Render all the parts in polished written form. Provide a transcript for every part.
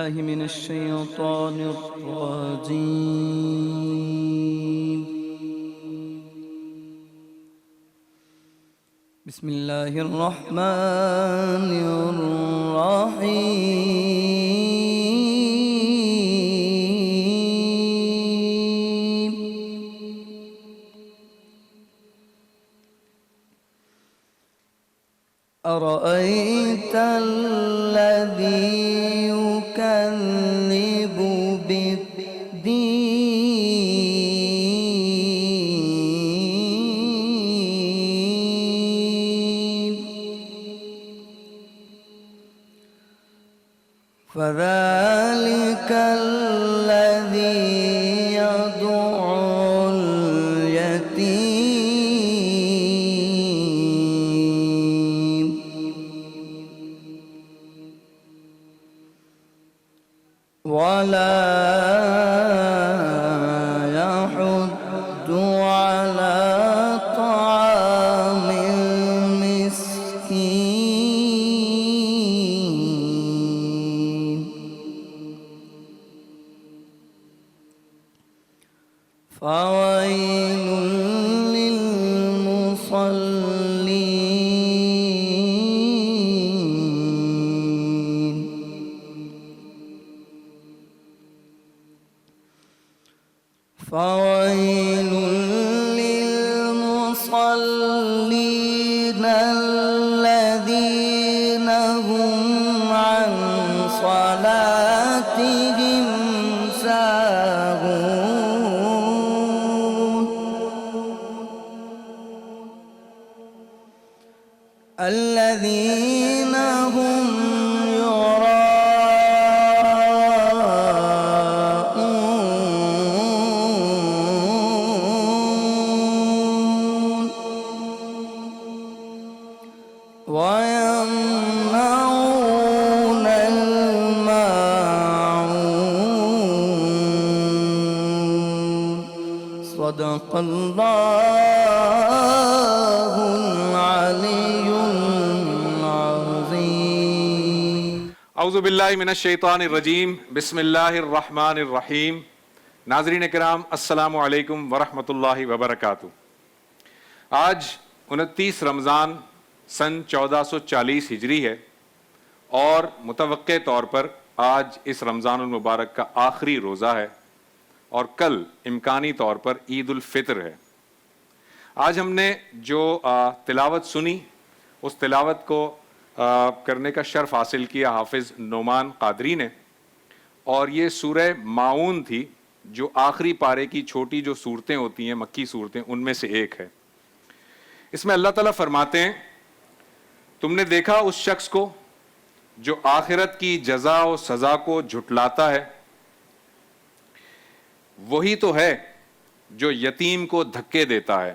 بالله من الشيطان الرجيم. بسم الله الرحمن الرحيم. أرأيت الذي يكذب بالدين فذلك الذي يدع اليتيم ولا يحض على طعام المسكين فويل للمصلين فويل للمصلين الذين هم عن صلاتهم ساهون الذين هم ويمنعون الماعون. صدق الله العلي العظيم. اعوذ باللہ من الشیطان الرجیم بسم اللہ الرحمن الرحیم. ناظرین کرام السلام علیکم ورحمۃ اللہ وبرکاتہ. آج 29 رمضان سن 1440 ہجری ہے اور متوقع طور پر آج اس رمضان المبارک کا آخری روزہ ہے اور کل امکانی طور پر عید الفطر ہے. آج ہم نے جو تلاوت سنی اس تلاوت کو کرنے کا شرف حاصل کیا حافظ نعمان قادری نے، اور یہ سورہ ماعون تھی جو آخری پارے کی چھوٹی جو صورتیں ہوتی ہیں مکی صورتیں ان میں سے ایک ہے. اس میں اللہ تعالیٰ فرماتے ہیں تم نے دیکھا اس شخص کو جو آخرت کی جزا و سزا کو جھٹلاتا ہے، وہی تو ہے جو یتیم کو دھکے دیتا ہے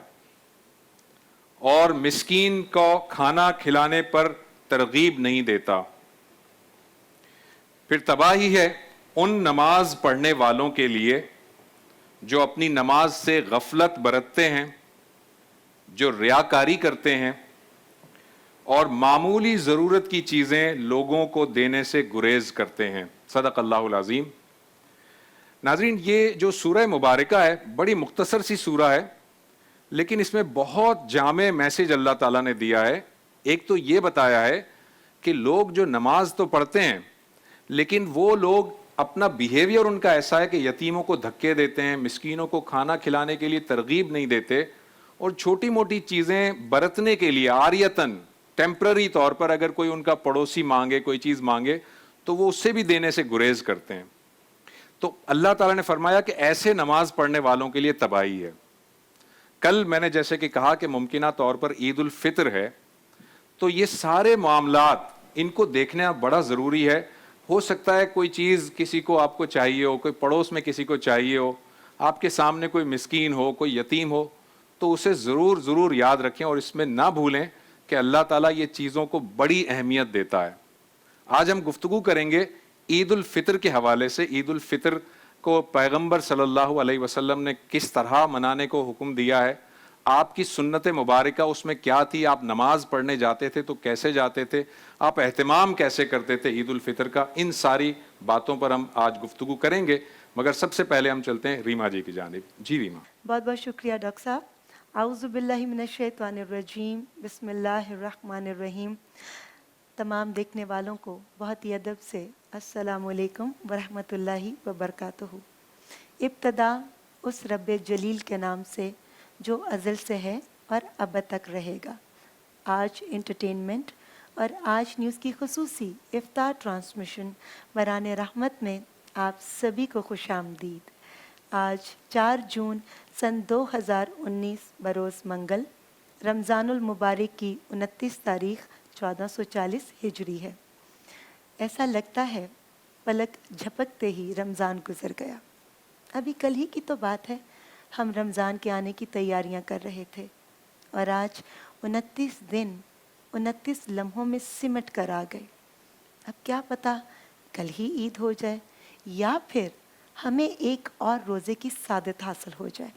اور مسکین کو کھانا کھلانے پر ترغیب نہیں دیتا. پھر تباہی ہے ان نماز پڑھنے والوں کے لیے جو اپنی نماز سے غفلت برتتے ہیں، جو ریاکاری کرتے ہیں اور معمولی ضرورت کی چیزیں لوگوں کو دینے سے گریز کرتے ہیں. صدق اللہ العظیم. ناظرین، یہ جو سورہ مبارکہ ہے بڑی مختصر سی سورہ ہے، لیکن اس میں بہت جامع میسج اللہ تعالیٰ نے دیا ہے. ایک تو یہ بتایا ہے کہ لوگ جو نماز تو پڑھتے ہیں لیکن وہ لوگ اپنا بیہیویئر ان کا ایسا ہے کہ یتیموں کو دھکے دیتے ہیں، مسکینوں کو کھانا کھلانے کے لیے ترغیب نہیں دیتے اور چھوٹی موٹی چیزیں برتنے کے لیے عاریتاً ٹیمپرری طور پر اگر کوئی ان کا پڑوسی مانگے کوئی چیز مانگے تو وہ اس سے بھی دینے سے گریز کرتے ہیں. تو اللہ تعالیٰ نے فرمایا کہ ایسے نماز پڑھنے والوں کے لیے تباہی ہے. کل میں نے جیسے کہ کہا کہ ممکنہ طور پر عید الفطر ہے، تو یہ سارے معاملات ان کو دیکھنا بڑا ضروری ہے. ہو سکتا ہے کوئی چیز کسی کو آپ کو چاہیے ہو، کوئی پڑوس میں کسی کو چاہیے ہو، آپ کے سامنے کوئی مسکین ہو، کوئی یتیم ہو، تو اسے ضرور یاد رکھیں اور اس میں نہ بھولیں کہ اللہ تعالیٰ یہ چیزوں کو بڑی اہمیت دیتا ہے. آج ہم گفتگو کریں گے عید الفطر کے حوالے سے. عید الفطر کو پیغمبر صلی اللہ علیہ وسلم نے کس طرح منانے کو حکم دیا ہے، آپ کی سنت مبارکہ اس میں کیا تھی، آپ نماز پڑھنے جاتے تھے تو کیسے جاتے تھے، آپ اہتمام کیسے کرتے تھے عید الفطر کا. ان ساری باتوں پر ہم آج گفتگو کریں گے، مگر سب سے پہلے ہم چلتے ہیں ریما جی کی جانب. جی ریما. بہت بہت شکریہ ڈاکٹر صاحب. اعوذ باللہ من الشیطان الرجیم، بسم اللہ الرحمن الرحیم. تمام دیکھنے والوں کو بہت ہی ادب سے السلام علیکم ورحمۃ اللہ وبرکاتہ. ابتدا اس رب جلیل کے نام سے جو ازل سے ہے اور ابد تک رہے گا. آج انٹرٹینمنٹ اور آج نیوز کی خصوصی افطار ٹرانسمیشن بران رحمت میں آپ سبھی کو خوش آمدید. آج 4 جون سن 2019 بروز منگل، رمضان المبارک کی 29 تاریخ 1440 ہجری ہے. ایسا لگتا ہے پلک جھپکتے ہی رمضان گزر گیا. ابھی کل ہی کی تو بات ہے، ہم رمضان کے آنے کی تیاریاں کر رہے تھے اور آج 29 دن 29 لمحوں میں سمٹ کر آ گئے. اب کیا پتہ کل ہی عید ہو جائے یا پھر ہمیں ایک اور روزے کی سعادت حاصل ہو جائے.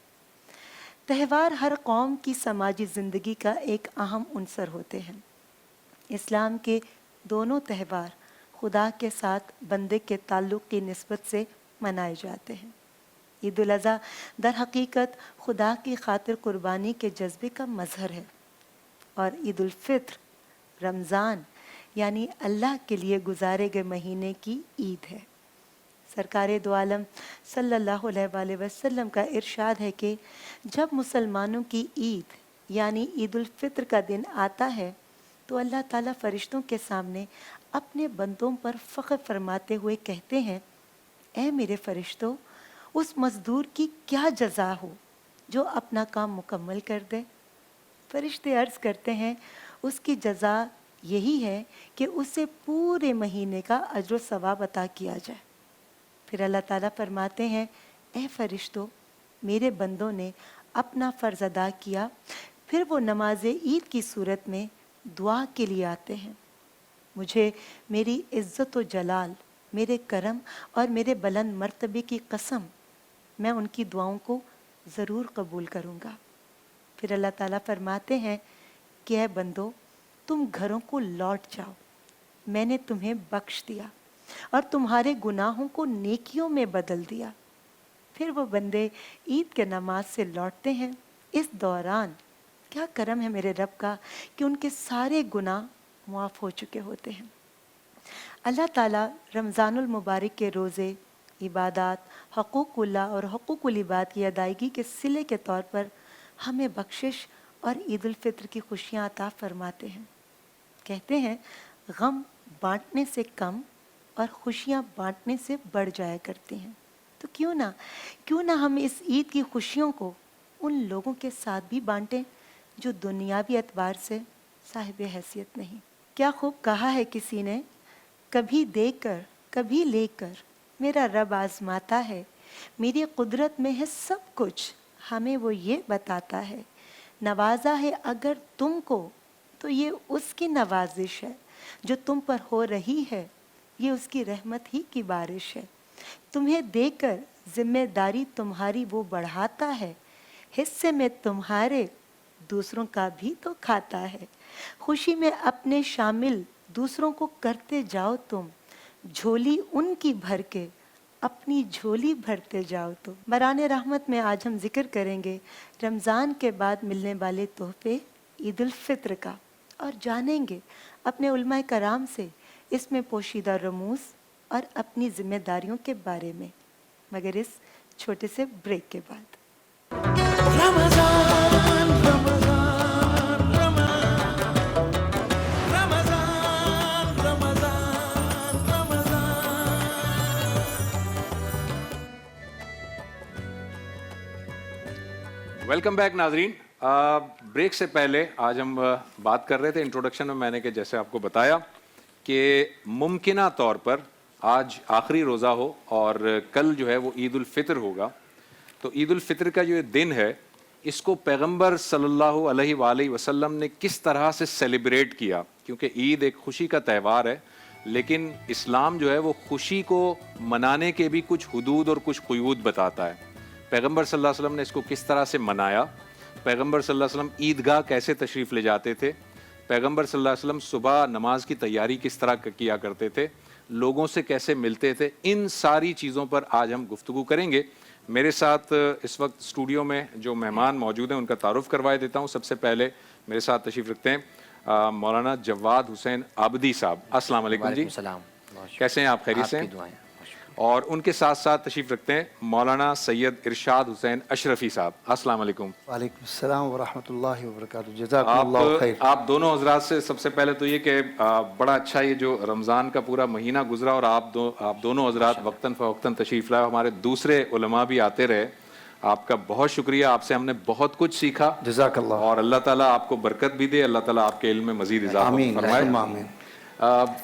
تہوار ہر قوم کی سماجی زندگی کا ایک اہم عنصر ہوتے ہیں. اسلام کے دونوں تہوار خدا کے ساتھ بندے کے تعلق کی نسبت سے منائے جاتے ہیں. عید الاضحیٰ در حقیقت خدا کی خاطر قربانی کے جذبے کا مظہر ہے اور عید الفطر رمضان یعنی اللہ کے لیے گزارے گئے مہینے کی عید ہے. سرکار دو عالم صلی اللہ علیہ وآلہ وسلم کا ارشاد ہے کہ جب مسلمانوں کی عید یعنی عید الفطر کا دن آتا ہے تو اللہ تعالیٰ فرشتوں کے سامنے اپنے بندوں پر فخر فرماتے ہوئے کہتے ہیں، اے میرے فرشتوں، اس مزدور کی کیا جزا ہو جو اپنا کام مکمل کر دے. فرشتے عرض کرتے ہیں اس کی جزا یہی ہے کہ اسے پورے مہینے کا اجر و ثواب عطا کیا جائے. پھر اللہ تعالیٰ فرماتے ہیں، اے فرشتوں، میرے بندوں نے اپنا فرض ادا کیا. پھر وہ نماز عید کی صورت میں دعا کے لیے آتے ہیں. مجھے میری عزت و جلال، میرے کرم اور میرے بلند مرتبے کی قسم، میں ان کی دعاؤں کو ضرور قبول کروں گا. پھر اللہ تعالیٰ فرماتے ہیں کہ اے بندو، تم گھروں کو لوٹ جاؤ، میں نے تمہیں بخش دیا اور تمہارے گناہوں کو نیکیوں میں بدل دیا. پھر وہ بندے عید کے نماز سے لوٹتے ہیں. اس دوران کیا کرم ہے میرے رب کا کہ ان کے سارے گناہ معاف ہو چکے ہوتے ہیں. اللہ تعالیٰ رمضان المبارک کے روزے، عبادات، حقوق اللہ اور حقوق العباد کی ادائیگی کے صلے کے طور پر ہمیں بخشش اور عید الفطر کی خوشیاں عطا فرماتے ہیں. کہتے ہیں غم بانٹنے سے کم اور خوشیاں بانٹنے سے بڑھ جایا کرتی ہیں. تو کیوں نہ ہم اس عید کی خوشیوں کو ان لوگوں کے ساتھ بھی بانٹیں جو دنیاوی اعتبار سے صاحب حیثیت نہیں. کیا خوب کہا ہے کسی نے، کبھی دے کر کبھی لے کر میرا رب آزماتا ہے، میری قدرت میں ہے سب کچھ، ہمیں وہ یہ بتاتا ہے. نوازا ہے اگر تم کو تو یہ اس کی نوازش ہے، جو تم پر ہو رہی ہے یہ اس کی رحمت ہی کی بارش ہے. تمہیں دے کر ذمہ داری تمہاری وہ بڑھاتا ہے، حصے میں تمہارے دوسروں کا بھی تو کھاتا ہے. خوشی میں اپنے شامل دوسروں کو کرتے جاؤ تم، جھولی ان کی بھر کے اپنی جھولی بھرتے جاؤ تم. بران رحمت میں آج ہم ذکر کریں گے رمضان کے بعد ملنے والے تحفے عید الفطر کا، اور جانیں گے اپنے علماء کرام سے اس میں پوشیدہ رموز اور اپنی ذمہ داریوں کے بارے میں، مگر اس چھوٹے سے بریک کے بعد. ویلکم بیک ناظرین. بریک سے پہلے آج ہم بات کر رہے تھے انٹروڈکشن میں نے کہ جیسے آپ کو بتایا کہ ممکنہ طور پر آج آخری روزہ ہو اور کل جو ہے وہ عید الفطر ہوگا. تو عید الفطر کا جو یہ دن ہے اس کو پیغمبر صلی اللہ علیہ وآلہ وسلم نے کس طرح سے سیلیبریٹ کیا، کیونکہ عید ایک خوشی کا تہوار ہے، لیکن اسلام جو ہے وہ خوشی کو منانے کے بھی کچھ حدود اور کچھ قیود بتاتا ہے. پیغمبر صلی اللہ علیہ وسلم نے اس کو کس طرح سے منایا، پیغمبر صلی اللہ علیہ وسلم عیدگاہ کیسے تشریف لے جاتے تھے، پیغمبر صلی اللہ علیہ وسلم صبح نماز کی تیاری کس طرح کیا کرتے تھے، لوگوں سے کیسے ملتے تھے، ان ساری چیزوں پر آج ہم گفتگو کریں گے۔ میرے ساتھ اس وقت اسٹوڈیو میں جو مہمان موجود ہیں ان کا تعارف کروائے دیتا ہوں۔ سب سے پہلے میرے ساتھ تشریف رکھتے ہیں مولانا جواد حسین عابدی صاحب۔ السلام علیکم جی، السلام، کیسے ہیں آپ؟ خیریت سے ہیں؟ آپ کی دعائیں۔ اور ان کے ساتھ ساتھ تشریف رکھتے ہیں مولانا سید ارشاد حسین اشرفی صاحب۔ السلام علیکم۔ وعلیکم السلام ورحمۃ اللہ وبرکاتہ۔ جزاکم اللہ خیر۔ آپ دونوں حضرات سے سب سے پہلے تو یہ کہ بڑا اچھا یہ جو رمضان کا پورا مہینہ گزرا اور آپ دونوں حضرات وقتاً فوقتاً تشریف لائے، ہمارے دوسرے علماء بھی آتے رہے، آپ کا بہت شکریہ، آپ سے ہم نے بہت کچھ سیکھا، جزاک اللہ۔ اور اللہ تعالیٰ آپ کو برکت بھی دے، اللہ تعالیٰ آپ کے علم میں مزید اضافہ آمین فرمائے۔ آمین۔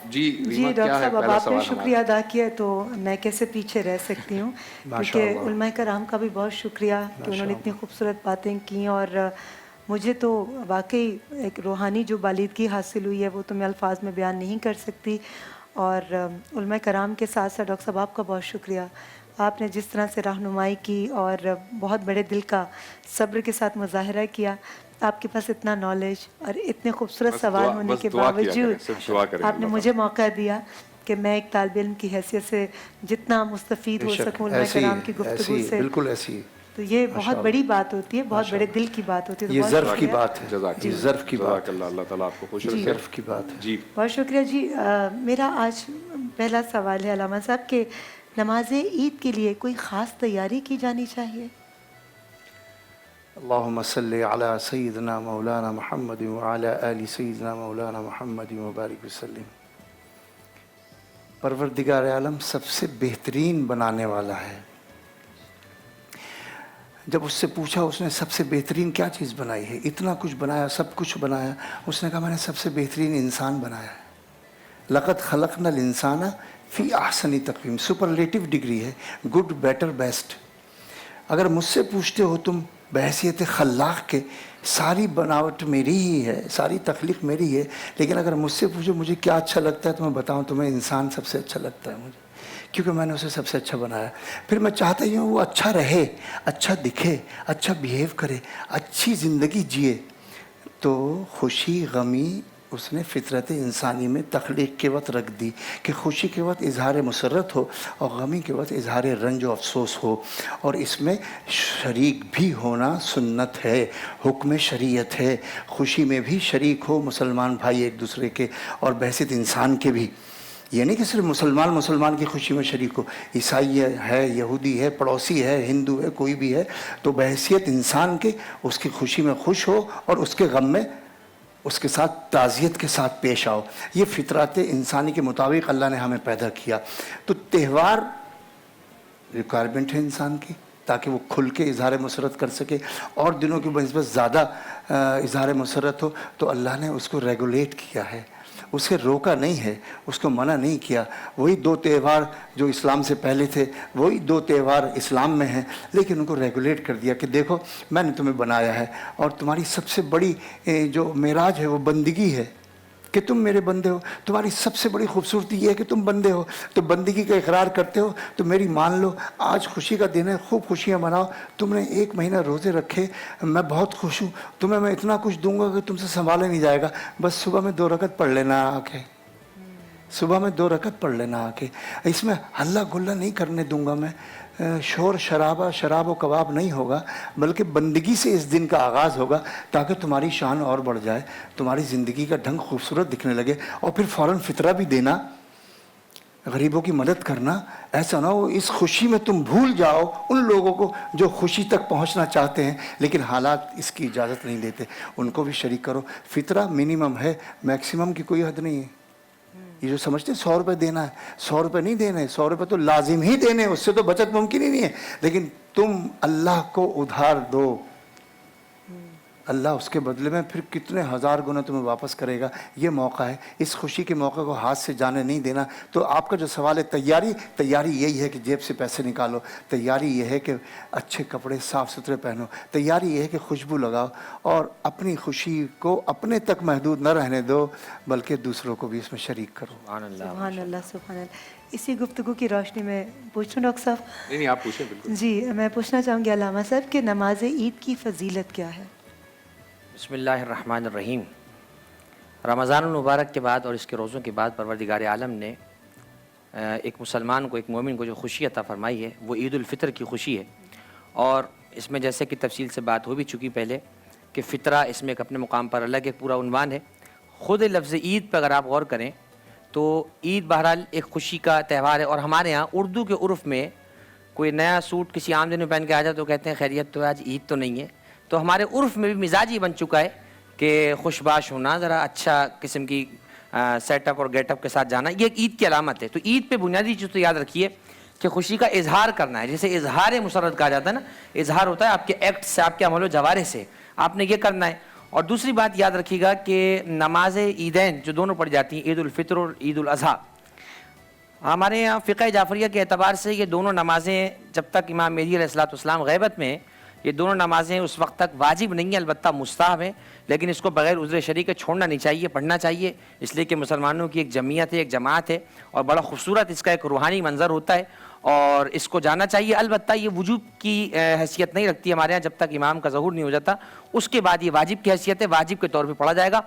جی جی ریما، ڈاکٹر کیا ہے صاحب، اب پہلا آپ نے سوال شکریہ ادا کیا تو میں کیسے پیچھے رہ سکتی ہوں، کیونکہ علماء کرام کا بھی بہت شکریہ کہ انہوں نے اتنی خوبصورت باتیں کی، اور مجھے تو واقعی ایک روحانی جو بالیدگی حاصل ہوئی ہے وہ تو میں الفاظ میں بیان نہیں کر سکتی۔ اور علماء کرام کے ساتھ ساتھ ڈاکٹر صاحب آپ کا بہت شکریہ، آپ نے جس طرح سے رہنمائی کی اور بہت بڑے دل کا صبر کے ساتھ مظاہرہ کیا، آپ کے پاس اتنا نالج اور اتنے خوبصورت بس سوال دعا- ہونے بس کے دعا کیا کریں، باوجود صرف دعا کریں آپ نے اللہ مجھے موقع دیا کہ میں ایک طالب علم کی حیثیت سے جتنا مستفید ہو سکوں علماء کرام کی گفتگو سے، بالکل ایسی، تو یہ بہت بڑی بات ہوتی ہے، بہت بڑے دل کی بات ہوتی ہے۔ یہ تو بہت ظرف کی شکریہ۔ بات ہے، جزاک یہ ظرف کی بات جزاک اللہ، اللہ تعالیٰ آپ کو خوش ہے، رکھے۔ ظرف کی بات ہے۔ جی بہت شکریہ جی۔ میرا آج پہلا سوال ہے علامہ صاحب کہ نماز عید کے لیے کوئی خاص تیاری کی جانی چاہیے؟ اللہم صلی علی سیدنا مولانا محمد وعلی آل سیدنا مولانا محمد وبارک وسلم۔ پروردگار عالم سب سے بہترین بنانے والا ہے۔ جب اس سے پوچھا اس نے سب سے بہترین کیا چیز بنائی ہے، اتنا کچھ بنایا، سب کچھ بنایا، اس نے کہا میں نے سب سے بہترین انسان بنایا ہے۔ لقد خلقنا الانسان فی احسن تقویم، سپرلیٹو ڈگری ہے، گڈ، بیٹر، بیسٹ۔ اگر مجھ سے پوچھتے ہو تم بحیثیت خلاق کے، ساری بناوٹ میری ہی ہے، ساری تخلیق میری ہے، لیکن اگر مجھ سے پوچھو مجھے کیا اچھا لگتا ہے تو میں بتاؤں تمہیں انسان سب سے اچھا لگتا ہے مجھے، کیونکہ میں نے اسے سب سے اچھا بنایا۔ پھر میں چاہتا ہی ہوں وہ اچھا رہے، اچھا دکھے، اچھا بیہیو کرے، اچھی زندگی جیے۔ تو خوشی غمی اس نے فطرت انسانی میں تخلیق کے وقت رکھ دی کہ خوشی کے وقت اظہار مسرت ہو اور غمی کے وقت اظہار رنج و افسوس ہو، اور اس میں شریک بھی ہونا سنت ہے، حکم شریعت ہے۔ خوشی میں بھی شریک ہو مسلمان بھائی ایک دوسرے کے، اور بحیثیت انسان کے بھی، یہ نہیں کہ صرف مسلمان کی خوشی میں شریک ہو، عیسائی ہے، یہودی ہے، پڑوسی ہے، ہندو ہے، کوئی بھی ہے، تو بحیثیت انسان کے اس کی خوشی میں خوش ہو اور اس کے غم میں اس کے ساتھ تعزیت کے ساتھ پیش آؤ۔ یہ فطرت انسانی کے مطابق اللہ نے ہمیں پیدا کیا۔ تو تہوار ریکوائرمنٹ ہے انسان کی، تاکہ وہ کھل کے اظہار مسرت کر سکے، اور دنوں کی بنسبت زیادہ اظہار مسرت ہو، تو اللہ نے اس کو ریگولیٹ کیا ہے، اسے روکا نہیں ہے، اس کو منع نہیں کیا۔ وہی دو تہوار جو اسلام سے پہلے تھے، وہی دو تہوار اسلام میں ہیں، لیکن ان کو ریگولیٹ کر دیا کہ دیکھو میں نے تمہیں بنایا ہے، اور تمہاری سب سے بڑی جو معراج ہے وہ بندگی ہے کہ تم میرے بندے ہو۔ تمہاری سب سے بڑی خوبصورتی یہ ہے کہ تم بندے ہو، تو بندگی کا اقرار کرتے ہو تو میری مان لو۔ آج خوشی کا دن ہے، خوب خوشیاں مناؤ۔ تم نے 1 مہینہ روزے رکھے، میں بہت خوش ہوں، تمہیں میں اتنا کچھ دوں گا کہ تم سے سنبھالا نہیں جائے گا۔ بس صبح میں 2 رکعت پڑھ لینا آ کے، صبح میں 2 رکعت پڑھ لینا آ کے۔ اس میں ہلہ گلا نہیں کرنے دوں گا میں، شور شراب و کباب نہیں ہوگا، بلکہ بندگی سے اس دن کا آغاز ہوگا، تاکہ تمہاری شان اور بڑھ جائے، تمہاری زندگی کا ڈھنگ خوبصورت دکھنے لگے، اور پھر فوراً فطرہ بھی دینا، غریبوں کی مدد کرنا۔ ایسا نہ ہو اس خوشی میں تم بھول جاؤ ان لوگوں کو جو خوشی تک پہنچنا چاہتے ہیں لیکن حالات اس کی اجازت نہیں دیتے، ان کو بھی شریک کرو۔ فطرہ منیمم ہے، میکسیمم کی کوئی حد نہیں ہے۔ یہ جو سمجھتے ہیں 100 روپے دینا ہے، 100 روپے نہیں دینے، 100 روپے تو لازم ہی دینے، اس سے تو بچت ممکن ہی نہیں ہے، لیکن تم اللہ کو ادھار دو، اللہ اس کے بدلے میں پھر کتنے 1000 گنا تمہیں واپس کرے گا۔ یہ موقع ہے، اس خوشی کے موقع کو ہاتھ سے جانے نہیں دینا۔ تو آپ کا جو سوال ہے تیاری یہی ہے کہ جیب سے پیسے نکالو، تیاری یہ ہے کہ اچھے کپڑے صاف ستھرے پہنو، تیاری یہ ہے کہ خوشبو لگاؤ، اور اپنی خوشی کو اپنے تک محدود نہ رہنے دو بلکہ دوسروں کو بھی اس میں شریک کرو۔ سبحان اللہ۔ سبحان اللہ، سبحان اللہ۔ اسی گفتگو کی روشنی میں پوچھوں ڈاکٹر صاحب؟ نہیں آپ پوچھیں بالکل۔ جی میں پوچھنا چاہوں گی علامہ صاحب کہ نماز عید کی فضیلت کیا ہے؟ بسم اللہ الرحمن الرحیم۔ رمضان المبارک کے بعد اور اس کے روزوں کے بعد پروردگار عالم نے ایک مسلمان کو، ایک مومن کو جو خوشی عطا فرمائی ہے وہ عید الفطر کی خوشی ہے. اور اس میں جیسے کہ تفصیل سے بات ہو بھی چکی پہلے کہ فطرہ اس میں ایک اپنے مقام پر الگ ایک پورا عنوان ہے. خود لفظ عید پہ اگر آپ غور کریں تو عید بہرحال ایک خوشی کا تہوار ہے. اور ہمارے ہاں اردو کے عرف میں کوئی نیا سوٹ کسی عام دن میں پہن کے آ جائے تو کہتے ہیں خیریت تو آج عید تو نہیں ہے. تو ہمارے عرف میں بھی مزاج ہی بن چکا ہے کہ خوش باش ہونا، ذرا اچھا قسم کی سیٹ اپ اور گیٹ اپ کے ساتھ جانا، یہ ایک عید کی علامت ہے. تو عید پہ بنیادی چیز تو یاد رکھیے کہ خوشی کا اظہار کرنا ہے. جیسے اظہار مسرت کہا جاتا ہے نا، اظہار ہوتا ہے آپ کے ایکٹ سے، آپ کے عمل و جوارح سے، آپ نے یہ کرنا ہے. اور دوسری بات یاد رکھیے گا کہ نماز عیدین جو دونوں پڑھ جاتی ہیں، عید الفطر اور عید الاضحیٰ، ہمارے یہاں فقہ جعفریہ کے اعتبار سے یہ دونوں نمازیں جب تک امام مہدی علیہ السلام غیبت میں ہیں، یہ دونوں نمازیں اس وقت تک واجب نہیں ہیں، البتہ مستحب ہیں. لیکن اس کو بغیر عذر شرعی کے چھوڑنا نہیں چاہیے، پڑھنا چاہیے، اس لیے کہ مسلمانوں کی ایک جمعیت ہے، ایک جماعت ہے، اور بڑا خوبصورت اس کا ایک روحانی منظر ہوتا ہے اور اس کو جاننا چاہیے. البتہ یہ وجوب کی حیثیت نہیں رکھتی ہمارے ہاں جب تک امام کا ظہور نہیں ہو جاتا. اس کے بعد یہ واجب کی حیثیت ہے، واجب کے طور پہ پڑھا جائے گا.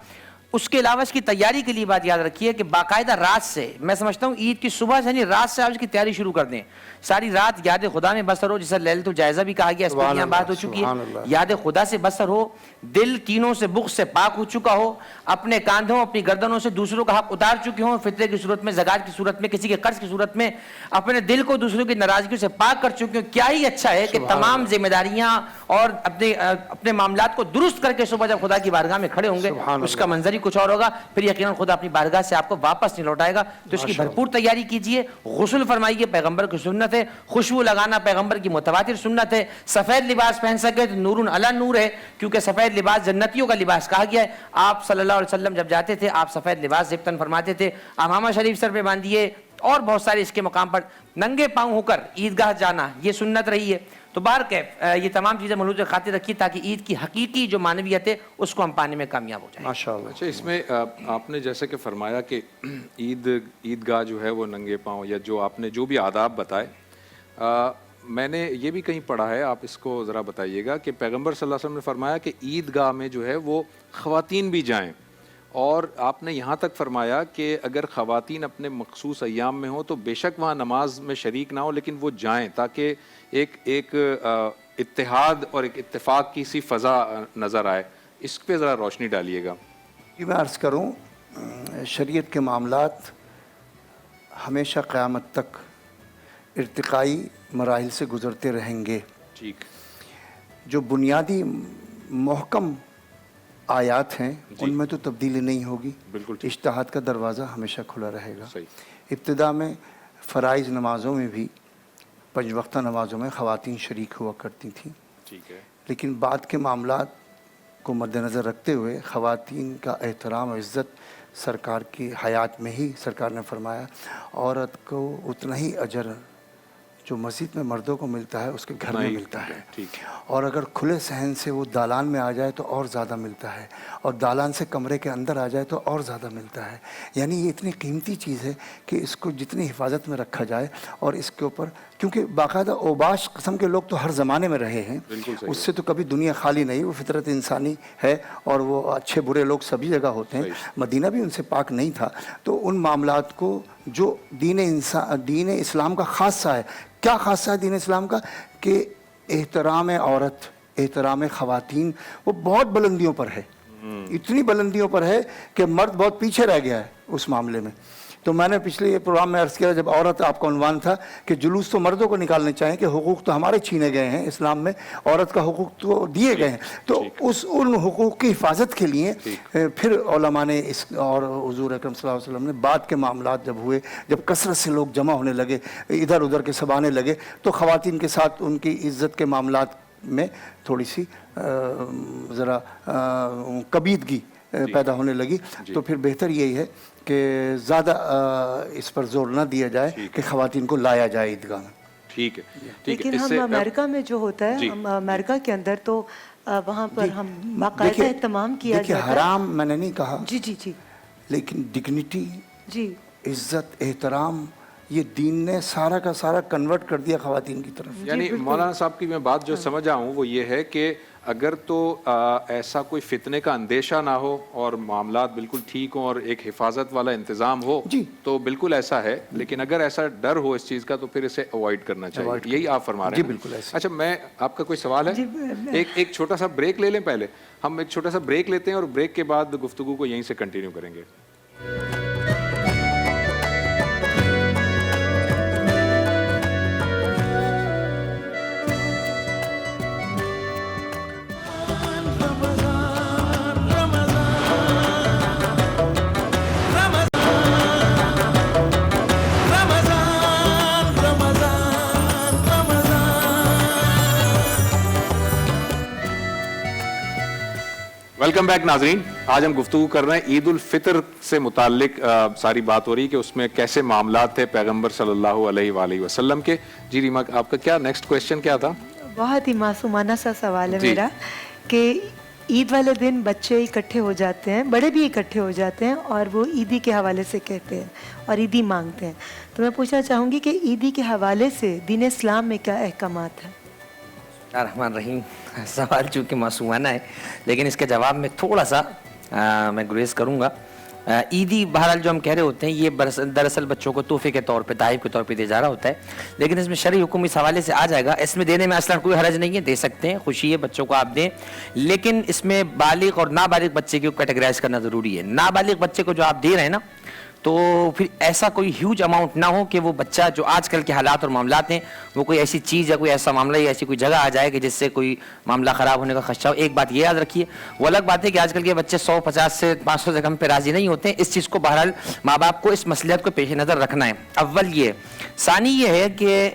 اس کے علاوہ اس کی تیاری کے لیے بات یاد رکھیے کہ باقاعدہ رات سے، میں سمجھتا ہوں عید کی صبح سے نہیں، رات سے آپ اس کی تیاری شروع کر دیں. ساری رات یاد خدا میں بسر ہو، جسے لیلۃ الجائزہ بھی کہا گیا، اس پر یہاں بات ہو چکی ہے. یاد خدا سے بسر ہو، دل کینوں سے بغض سے پاک ہو چکا ہو، اپنے کاندھوں اپنی گردنوں سے دوسروں کا حق اتار چکے ہوں، فطرے کی صورت میں، زکات کی صورت میں، کسی کے قرض کی صورت میں، اپنے دل کو دوسروں کی ناراضگیوں سے پاک کر چکے ہوں. کیا ہی اچھا ہے کہ تمام ذمہ داریاں اور اپنے معاملات کو درست کر کے صبح جب خدا کی بارگاہ میں کھڑے ہوں گے، اس کا منظر ہی کچھ اور ہوگا. پھر یقیناً خدا اپنی بارگاہ سے آپ کو واپس نہیں لوٹائے گا. تو اس کی بھرپور تیاری کیجئے. غسل فرمائیے، پیغمبر کی سنت ہے. خوشبو لگانا پیغمبر کی متواتر سنت ہے. سفید لباس پہن سکے تو نور علی نور ہے، کیونکہ سفید لباس جنتیوں کا لباس کہا گیا ہے. آپ صلی اللہ علیہ وسلم جب جاتے تھے آپ سفید لباس زبطن فرماتے تھے. امامہ شریف سر پہ باندھیے، اور بہت سارے اس کے مقام پر ننگے پاؤں ہو کر عیدگاہ جانا یہ سنت رہی ہے. تو بہرکیف یہ تمام چیزیں ملحوظ خاطر رکھیے تاکہ عید کی حقیقی جو معنویت ہے اس کو ہم پانے میں کامیاب ہو جائیں. ماشاءاللہ. اچھا، اس میں آپ نے جیسے کہ فرمایا کہ عیدگاہ جو ہے وہ ننگے پاؤں، یا جو آپ نے جو بھی آداب بتائے، میں نے یہ بھی کہیں پڑھا ہے، آپ اس کو ذرا بتائیے گا کہ پیغمبر صلی اللہ علیہ وسلم نے فرمایا کہ عیدگاہ میں جو ہے وہ خواتین بھی جائیں. اور آپ نے یہاں تک فرمایا کہ اگر خواتین اپنے مخصوص ایام میں ہوں تو بے شک وہاں نماز میں شریک نہ ہو، لیکن وہ جائیں تاکہ ایک اتحاد اور ایک اتفاق کی سی فضا نظر آئے. اس پہ ذرا روشنی ڈالیے گا. میں عرض کروں، شریعت کے معاملات ہمیشہ قیامت تک ارتقائی مراحل سے گزرتے رہیں گے. ٹھیک. جو بنیادی محکم آیات ہیں ان میں تو تبدیلی نہیں ہوگی. بالکل. اجتہاد کا دروازہ ہمیشہ کھلا رہے گا. صحیح. ابتدا میں فرائض نمازوں میں بھی، 5 وقتہ نمازوں میں خواتین شریک ہوا کرتی تھیں. ٹھیک ہے. لیکن بعد کے معاملات کو مد نظر رکھتے ہوئے خواتین کا احترام و عزت سرکار کی حیات میں ہی سرکار نے فرمایا عورت کو اتنا ہی اجر جو مسجد میں مردوں کو ملتا ہے اس کے گھر میں ملتا ہے. اور اگر کھلے صحن سے وہ دالان میں آ جائے تو اور زیادہ ملتا ہے، اور دالان سے کمرے کے اندر آ جائے تو اور زیادہ ملتا ہے. یعنی یہ اتنی قیمتی چیز ہے کہ اس کو جتنی حفاظت میں رکھا جائے، اور اس کے اوپر کیونکہ باقاعدہ اوباش قسم کے لوگ تو ہر زمانے میں رہے ہیں، اس سے تو کبھی دنیا خالی نہیں. وہ فطرت انسانی ہے اور وہ اچھے برے لوگ سبھی جگہ ہوتے ہیں. مدینہ بھی ان سے پاک نہیں تھا. تو ان معاملات کو جو دین اسلام کا خاصہ ہے، کیا خاصہ ہے دین اسلام کا کہ احترام عورت، احترام خواتین وہ بہت بلندیوں پر ہے. اتنی بلندیوں پر ہے کہ مرد بہت پیچھے رہ گیا ہے اس معاملے میں. تو میں نے پچھلے پروگرام میں عرض کیا جب عورت آپ کا عنوان تھا کہ جلوس تو مردوں کو نکالنے چاہیے کہ حقوق تو ہمارے چھینے گئے ہیں اسلام میں، عورت کا حقوق تو دیے گئے ہیں. تو ان حقوق کی حفاظت کے لیے پھر علماء نے اور حضور اکرم صلی اللہ علیہ وسلم نے بعد کے معاملات جب ہوئے، جب کثرت سے لوگ جمع ہونے لگے، ادھر ادھر کے سب آنے لگے، تو خواتین کے ساتھ ان کی عزت کے معاملات میں تھوڑی سی ذرا کبیدگی پیدا ہونے لگی. تو پھر بہتر یہی ہے کہ زیادہ اس پر زور نہ دیا جائے کہ خواتین کو لایا جائے عیدگاہ میں. ٹھیک ہے. لیکن ہم امریکہ میں جو ہوتا ہے، ہم امریکہ کے اندر تو وہاں پر ہم باقاعدہ اہتمام کیا جاتا ہے. حرام میں نے نہیں کہا، جی جی جی، لیکن ڈگنیٹی، جی، عزت، احترام، یہ دین نے سارا کا سارا کنورٹ کر دیا خواتین کی طرف. یعنی مولانا صاحب کی میں بات جو سمجھا ہوں وہ یہ ہے کہ اگر تو ایسا کوئی فتنے کا اندیشہ نہ ہو اور معاملات بالکل ٹھیک ہوں اور ایک حفاظت والا انتظام ہو جی تو بالکل ایسا ہے، لیکن اگر ایسا ڈر ہو اس چیز کا تو پھر اسے اوائڈ کرنا چاہیے، یہی آپ فرما رہے ہیں؟ جی بالکل ایسا۔ اچھا، میں آپ کا کوئی سوال ہے؟ ایک چھوٹا سا بریک لے لیں، پہلے ہم ایک چھوٹا سا بریک لیتے ہیں اور بریک کے بعد گفتگو کو یہیں سے کنٹینیو کریں گے۔ ویلکم بیک ناظرین، آج ہم گفتگو کر رہے ہیں عید الفطر سے متعلق ساری بات ہو رہی ہے کہ اس میں کیسے معاملات تھے پیغمبر صلی اللہ علیہ وآلہ وسلم کے۔ جی ریما، آپ کا کیا نیکسٹ کویسچن کیا تھا؟ بہت ہی معصومانہ سا سوال ہے جی۔ میرا کہ عید والے دن بچے اکٹھے ہو جاتے ہیں، بڑے بھی اکٹھے ہو جاتے ہیں اور وہ عیدی کے حوالے سے کہتے ہیں اور عیدی مانگتے ہیں، تو میں پوچھنا چاہوں گی کہ عیدی کے حوالے سے دین اسلام میں کیا احکامات ہیں؟ الرحمن الرحیم، سوال چونکہ معصومانہ ہے لیکن اس کے جواب میں تھوڑا سا میں گریز کروں گا۔ عیدی بہرحال جو ہم کہہ رہے ہوتے ہیں یہ دراصل بچوں کو تحفے کے طور پہ، تحائف کے طور پہ دیا جا رہا ہوتا ہے، لیکن اس میں شرعی حکم اس حوالے سے آ جائے گا، اس میں دینے میں اصلا کوئی حرج نہیں ہے، دے سکتے ہیں، خوشی ہے، بچوں کو آپ دیں، لیکن اس میں بالغ اور نابالغ بچے کو کیٹیگرائز کرنا ضروری ہے۔ نابالغ بچے کو جو آپ دے رہے ہیں نا، تو پھر ایسا کوئی ہیوج اماؤنٹ نہ ہو کہ وہ بچہ جو آج کل کے حالات اور معاملات ہیں وہ کوئی ایسی چیز یا کوئی ایسا معاملہ یا ایسی کوئی جگہ آ جائے کہ جس سے کوئی معاملہ خراب ہونے کا خدشہ ہو۔ ایک بات یہ یاد رکھیے، وہ الگ بات ہے کہ آج کل کے بچے 150 سے 500 سے کم پہ راضی نہیں ہوتے ہیں، اس چیز کو بہرحال ماں باپ کو اس مصلحت کو پیش نظر رکھنا ہے۔ اول یہ، ثانی یہ ہے کہ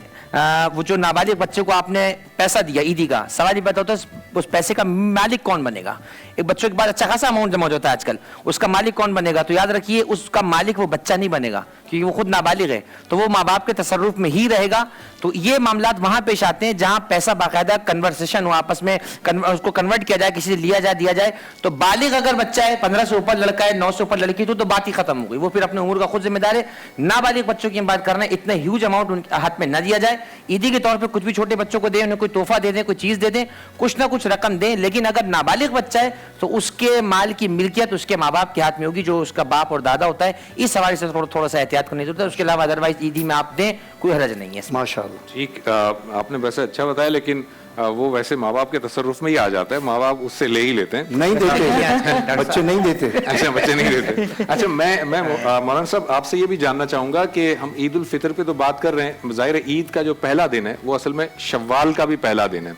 وہ جو نابالغ بچے کو آپ نے پیسہ دیا عیدی کا، سوال یہ پیدا ہوتا ہے اس پیسے کا مالک کون بنے گا؟ ایک بچوں کے بعد اچھا خاصا اماؤنٹ جمع ہوتا ہے آج کل، اس کا مالک کون بنے گا؟ تو یاد رکھیے اس کا مالک وہ بچہ نہیں بنے گا کیونکہ وہ خود نابالغ ہے، تو وہ ماں باپ کے تصرف میں ہی رہے گا۔ تو یہ معاملات وہاں پیش آتے ہیں جہاں پیسہ باقاعدہ کنورسیشن ہو، آپس میں اس کو کنورٹ کیا جائے، کسی سے لیا جائے، دیا جائے۔ تو بالغ اگر بچہ ہے، 15 سے اوپر لڑکا ہے، 9 سے اوپر لڑکی، تو بات ہی ختم ہو گئی، وہ پھر اپنے امور کا خود ذمہ دار ہے۔ نابالغ بچوں کی ہم بات کر رہے ہیں، اتنے ہیوج اماؤنٹ ان کے ہاتھ میں نہ دیا جائے، عیدی کے طور پہ کچھ بھی چھوٹے بچوں کو دیں، انہیں کوئی تحفہ دے دیں، کوئی چیز دے دیں، کچھ نہ کچھ رقم دیں، لیکن اگر نابالغ بچہ ہے تو اس کے مال کی ملکیت اس کے ماں باپ کے ہاتھ میں ہوگی، جو اس کا باپ اور دادا ہوتا ہے۔ اس حوالے سے تھوڑا سا احتیاط کرنی ضرورت ہے، اس کے علاوہ ادروائز عیدی میں آپ دیں، کوئی حرج نہیں ہے۔ ماشاءاللہ ٹھیک، آپ نے ویسے اچھا بتایا، لیکن وہ ویسے ماں باپ کے تصرف میں ہی آ جاتا ہے، ماں باپ اس سے لے ہی لیتے ہیں، نہیں دیتے، بچے نہیں دیتے۔ اچھا، بچے نہیں دیتے۔ اچھا، میں مولانا صاحب آپ سے یہ بھی جاننا چاہوں گا کہ ہم عید الفطر پہ تو بات کر رہے ہیں، ظاہر عید کا جو پہلا دن ہے وہ اصل میں شوال کا بھی پہلا دن ہے۔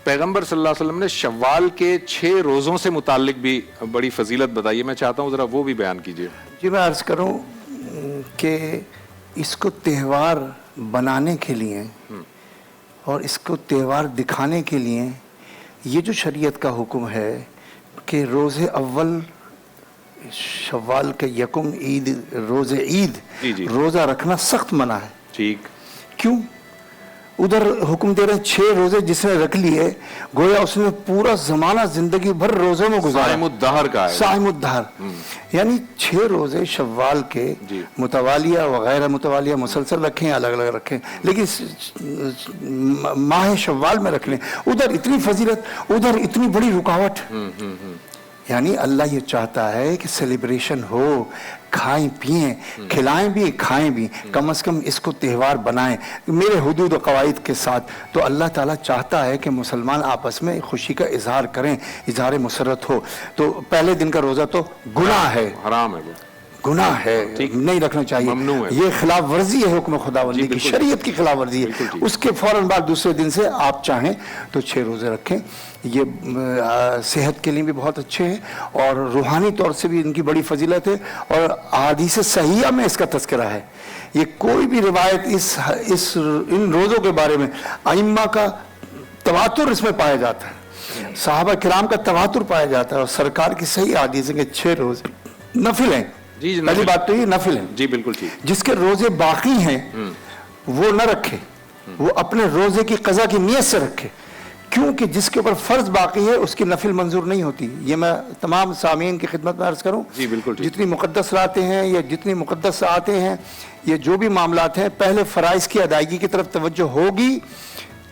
پیغمبر صلی اللہ علیہ وسلم نے شوال کے 6 روزوں سے متعلق بھی بڑی فضیلت بتائی ہے، میں چاہتا ہوں ذرا وہ بھی بیان کیجیے۔ جی میں عرض کروں کہ اس کو تہوار بنانے کے لیے اور اس کو تہوار دکھانے کے لیے یہ جو شریعت کا حکم ہے کہ روز اول شوال کے یکم عید، روز عید جی روزہ رکھنا سخت منع ہے۔ ٹھیک، کیوں؟ ادھر حکم دے رہے ہیں 6 روزے جس نے رکھ لیے گویا اس نے پورا زمانہ زندگی بھر روزوں میں گزارا، صائم الدہر کا ہے، صائم الدہر، یعنی 6 روزے شوال کے متوالیہ وغیرہ متوالیہ مسلسل رکھیں، الگ الگ رکھیں، لیکن ماہ شوال میں رکھ لیں۔ ادھر اتنی فضیلت، ادھر اتنی بڑی رکاوٹ، یعنی اللہ یہ چاہتا ہے کہ سیلیبریشن ہو، کھائیں پئیں، کھلائیں بھی کھائیں بھی، کم از کم اس کو تہوار بنائیں میرے حدود و قواعد کے ساتھ۔ تو اللہ تعالیٰ چاہتا ہے کہ مسلمان آپس میں خوشی کا اظہار کریں، اظہار مسرت ہو۔ تو پہلے دن کا روزہ تو گناہ ہے، حرام ہے، وہ گناہ ہے، نہیں رکھنا چاہیے، ممنوع ہے، یہ خلاف ورزی ہے حکم خداوندی کی، شریعت کی خلاف ورزی ہے۔ اس کے فوراً بعد دوسرے دن سے آپ چاہیں تو 6 روزے رکھیں، یہ صحت کے لیے بھی بہت اچھے ہیں اور روحانی طور سے بھی ان کی بڑی فضیلت ہے، اور احادیث صحیحہ میں اس کا تذکرہ ہے۔ یہ کوئی بھی روایت ان روزوں کے بارے میں ائمہ کا تواتر اس میں پایا جاتا ہے، صحابہ کرام کا تواتر پایا جاتا ہے، اور سرکار کی صحیح حدیث ہے کہ 6 روزے نفل ہیں۔ پہلی بات تو یہ نفل ہیں، جی بالکل ٹھیک۔ جس کے روزے باقی ہیں وہ نہ رکھے، وہ اپنے روزے کی قضا کی نیت سے رکھے، کیونکہ جس کے اوپر فرض باقی ہے اس کی نفل منظور نہیں ہوتی۔ یہ میں تمام سامعین کی خدمت میں عرض کروں، جی بالکل ٹھیک۔ جتنی مقدس راتیں ہیں یا جتنی مقدس ساعتیں ہیں، یہ جو بھی معاملات ہیں، پہلے فرائض کی ادائیگی کی طرف توجہ ہوگی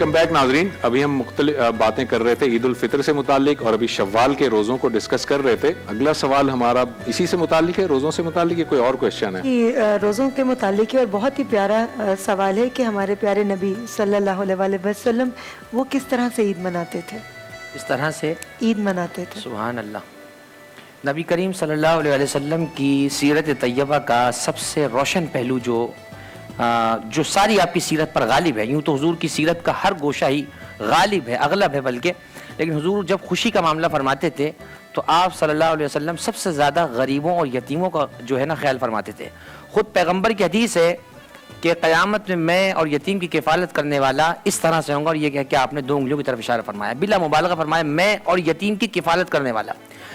ویلکم بیک ناظرین. ابھی ہم مختلف باتیں کر رہے تھے عید الفطر سے متعلق اور ابھی شوال کے روزوں کو ڈسکس کر رہے تھے. اگلا سوال ہمارا اسی سے متعلق ہے, روزوں سے متعلق ہے, کوئی اور کویشچن ہے؟ روزوں کے متعلق ہے اور بہت ہی پیارا سوال ہے کہ ہمارے پیارے نبی صلی اللہ علیہ وآلہ وسلم وہ کس طرح سے عید مناتے تھے؟ اس طرح سے عید مناتے تھے. سبحان اللہ. نبی کریم صلی اللہ علیہ وسلم کی سیرت طیبہ کا سب سے روشن پہلو جو ساری آپ کی سیرت پر غالب ہے, یوں تو حضور کی سیرت کا ہر گوشہ ہی غالب ہے, اغلب ہے بلکہ, لیکن حضور جب خوشی کا معاملہ فرماتے تھے تو آپ صلی اللہ علیہ وسلم سب سے زیادہ غریبوں اور یتیموں کا جو ہے نا خیال فرماتے تھے. خود پیغمبر کی حدیث ہے کہ قیامت میں اور یتیم کی کفالت کرنے والا اس طرح سے ہوں گا, اور یہ کہ آپ نے 2 انگلیوں کی طرف اشارہ فرمایا, بلا مبالغہ فرمایا, میں اور یتیم کی کفالت کرنے والا.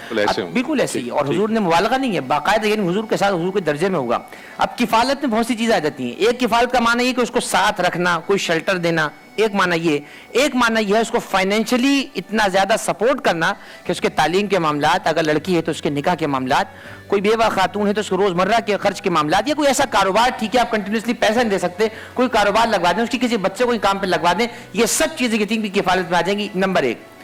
بالکل ایسے ہی, اور حضور نے مبالغہ نہیں ہے, باقاعدہ یعنی حضور کے ساتھ حضور کے درجے میں ہوگا. اب کفالت میں بہت سی چیزیں آ جاتی ہیں. ایک کفالت کا معنی یہ کہ اس کو ساتھ رکھنا, کوئی شیلٹر دینا, ایک معنی یہ. ایک معنی یہ ہے اس کو فائنینشلی اتنا زیادہ سپورٹ کرنا کہ اس کے تعلیم کے معاملات, اگر لڑکی ہے تو اس کے نکاح کے معاملات, کوئی بیوہ خاتون ہے تو اس کو روزمرہ کے خرچ کے معاملات, یا کوئی ایسا کاروبار, ٹھیک ہے آپ کنٹینیوسلی پیسہ نہیں دے سکتے, کوئی کاروبار لگوا دیں, اس کی کسی بچے کو کام پہ لگوا دیں, یہ سب چیزیں یتیم کی کفالت میں آ جائیں گی. نمبر 1.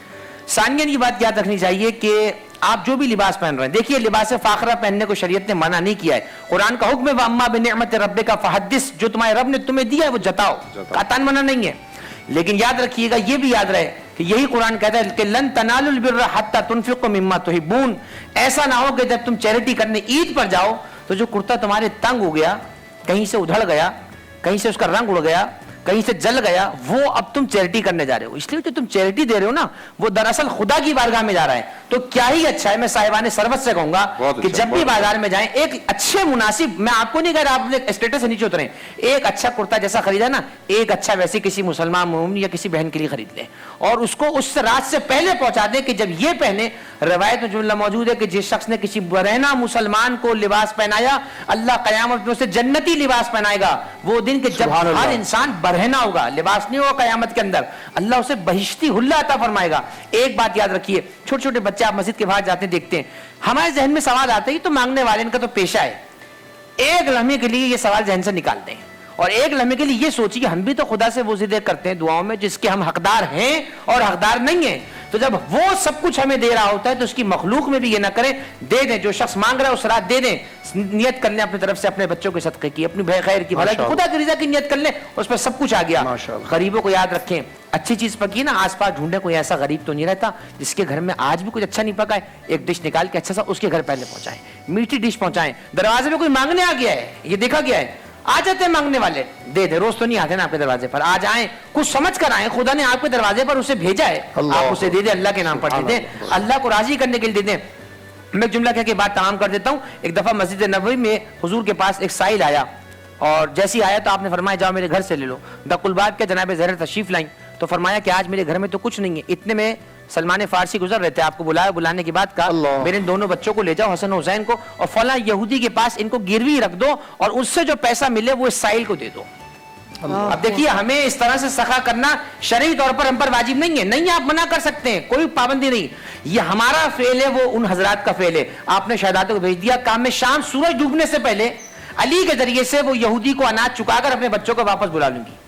ثانیاً یہ بات یاد رکھنی چاہیے کہ آپ جو بھی لباس پہن رہے ہیں, دیکھیے لباس فاخرہ پہننے کو شریعت نے منع نہیں کیا ہے. قرآن کا حکم ہے وَأَمَّا بِنِعْمَتِ رَبِّكَ فَحَدِّثْ, جو تمہارے رب نے تمہیں دیا ہے وہ جتاؤ, قطعاً منع نہیں ہے. لیکن یاد رکھیے گا, یہ بھی یاد رہے کہ یہی قرآن کہتا ہے کہ لن تنالوا البر حتى تنفقوا مما تحبون. ایسا نہ ہو کہ جب تم چیریٹی کرنے عید پر جاؤ تو جو کرتا تمہارے تنگ ہو گیا, کہیں سے ادھڑ گیا, کہیں سے اس کا رنگ اڑ گیا, کہیں سے جل گیا, وہ اب تم چیریٹی کرنے جا رہے ہو. اس لیے جو تم چیریٹی دے رہے ہو نا وہ دراصل خدا کی بارگاہ میں جا رہا ہے. تو کیا ہی اچھا ہے, میں صاحبان ثروت سے کہوں گا کہ جب بھی بازار میں جائیں ایک اچھے مناسب, میں آپ کو نہیں کہہ رہا آپ نے اسٹیٹس سے نیچے اتریں, ایک اچھا کرتا جیسا خریدا نا, ایک اچھا ویسے کسی مسلمان مومن یا کسی بہن کے لیے خرید لیں, اور اس کو اس رات سے پہلے پہنچا دیں کہ جب یہ پہنے. روایت میں جملہ موجود ہے کہ جس شخص نے کسی برہنہ مسلمان کو لباس پہنایا, اللہ قیامت میں اسے جنتی لباس پہنائے گا. وہ دن کہ جب ہر انسان برہنہ ہوگا, لباس نہیں ہوگا قیامت کے اندر, اللہ اسے بہشتی حلہ عطا فرمائے گا. ایک بات یاد رکھیے, چھوٹے چھوٹے بچے آپ مسجد کے باہر جاتے ہیں دیکھتے ہیں, ہمارے ذہن میں سوال آتا ہے تو مانگنے والے ان کا تو پیشہ ہے. ایک لمحے کے لیے یہ سوال ذہن سے نکال دیں اور ایک لمحے کے لیے یہ سوچیے کہ ہم بھی تو خدا سے وہ ضدیں کرتے ہیں دعاؤں میں جس کے ہم حقدار ہیں اور حقدار نہیں ہیں. تو جب وہ سب کچھ ہمیں دے رہا ہوتا ہے تو اس کی مخلوق میں بھی یہ نہ کریں, دے دیں. جو شخص مانگ رہا ہے اس رات دے دیں, نیت کر لیں اپنی طرف سے اپنے بچوں کے صدقے کی, اپنی خیر کی, بھلائی کی, خدا کی رضا کی نیت کر لیں, اس پہ سب کچھ آ گیا. غریبوں کو یاد رکھیں, اچھی چیز پکی نا, آس پاس ڈھونڈے, کوئی ایسا غریب تو نہیں رہتا جس کے گھر میں آج بھی کچھ اچھا نہیں پکا ہے, ایک ڈش نکال کے اچھا سا اس کے گھر پہلے پہنچائیں, میٹھی ڈش پہنچائیں. دروازے پہ کوئی مانگنے آ گیا ہے, یہ دیکھا گیا ہے, آ جاتے ہیں مانگنے والے, دے دے. روز تو نہیں آتے نا آپ کے دروازے پر, آ جائیں, کچھ سمجھ کر آئیں, خدا نے آپ کے دروازے پر اسے بھیجا ہے, آپ اسے دے دیں, اللہ کے نام پر دے دیں, اللہ کو راضی کرنے کے لیے دے دیں. میں ایک جملہ کہہ کے بات تمام کر دیتا ہوں. ایک دفعہ مسجد نبوی میں حضور کے پاس ایک سائل آیا, اور جیسی آیا تو آپ نے فرمایا جاؤ میرے گھر سے لے لو. دق الباب کے جناب زہر تشریف لائیں تو فرمایا کہ آج میرے گھر میں تو کچھ نہیں ہے. اتنے میں سلمان فارسی گزر رہے تھے, آپ کو بلایا, بلانے کے بعد کہا میرے ان دونوں بچوں کو لے جاؤ, حسن و حسین کو, اور فلاں یہودی کے پاس ان کو گروی رکھ دو اور اس سے جو پیسہ ملے وہ اس سائل کو دے دو. اب دیکھیے ہمیں اس طرح سے سخا کرنا شرعی طور پر ہم پر واجب نہیں ہے, نہیں آپ منع کر سکتے ہیں, کوئی پابندی نہیں, یہ ہمارا فعل ہے, وہ ان حضرات کا فعل ہے. آپ نے شہزادوں کو بھیج دیا, کام میں شام سورج ڈوبنے سے پہلے علی کے ذریعے سے وہ یہودی کو اناج چکا کر اپنے بچوں کو واپس بلا لوں گی.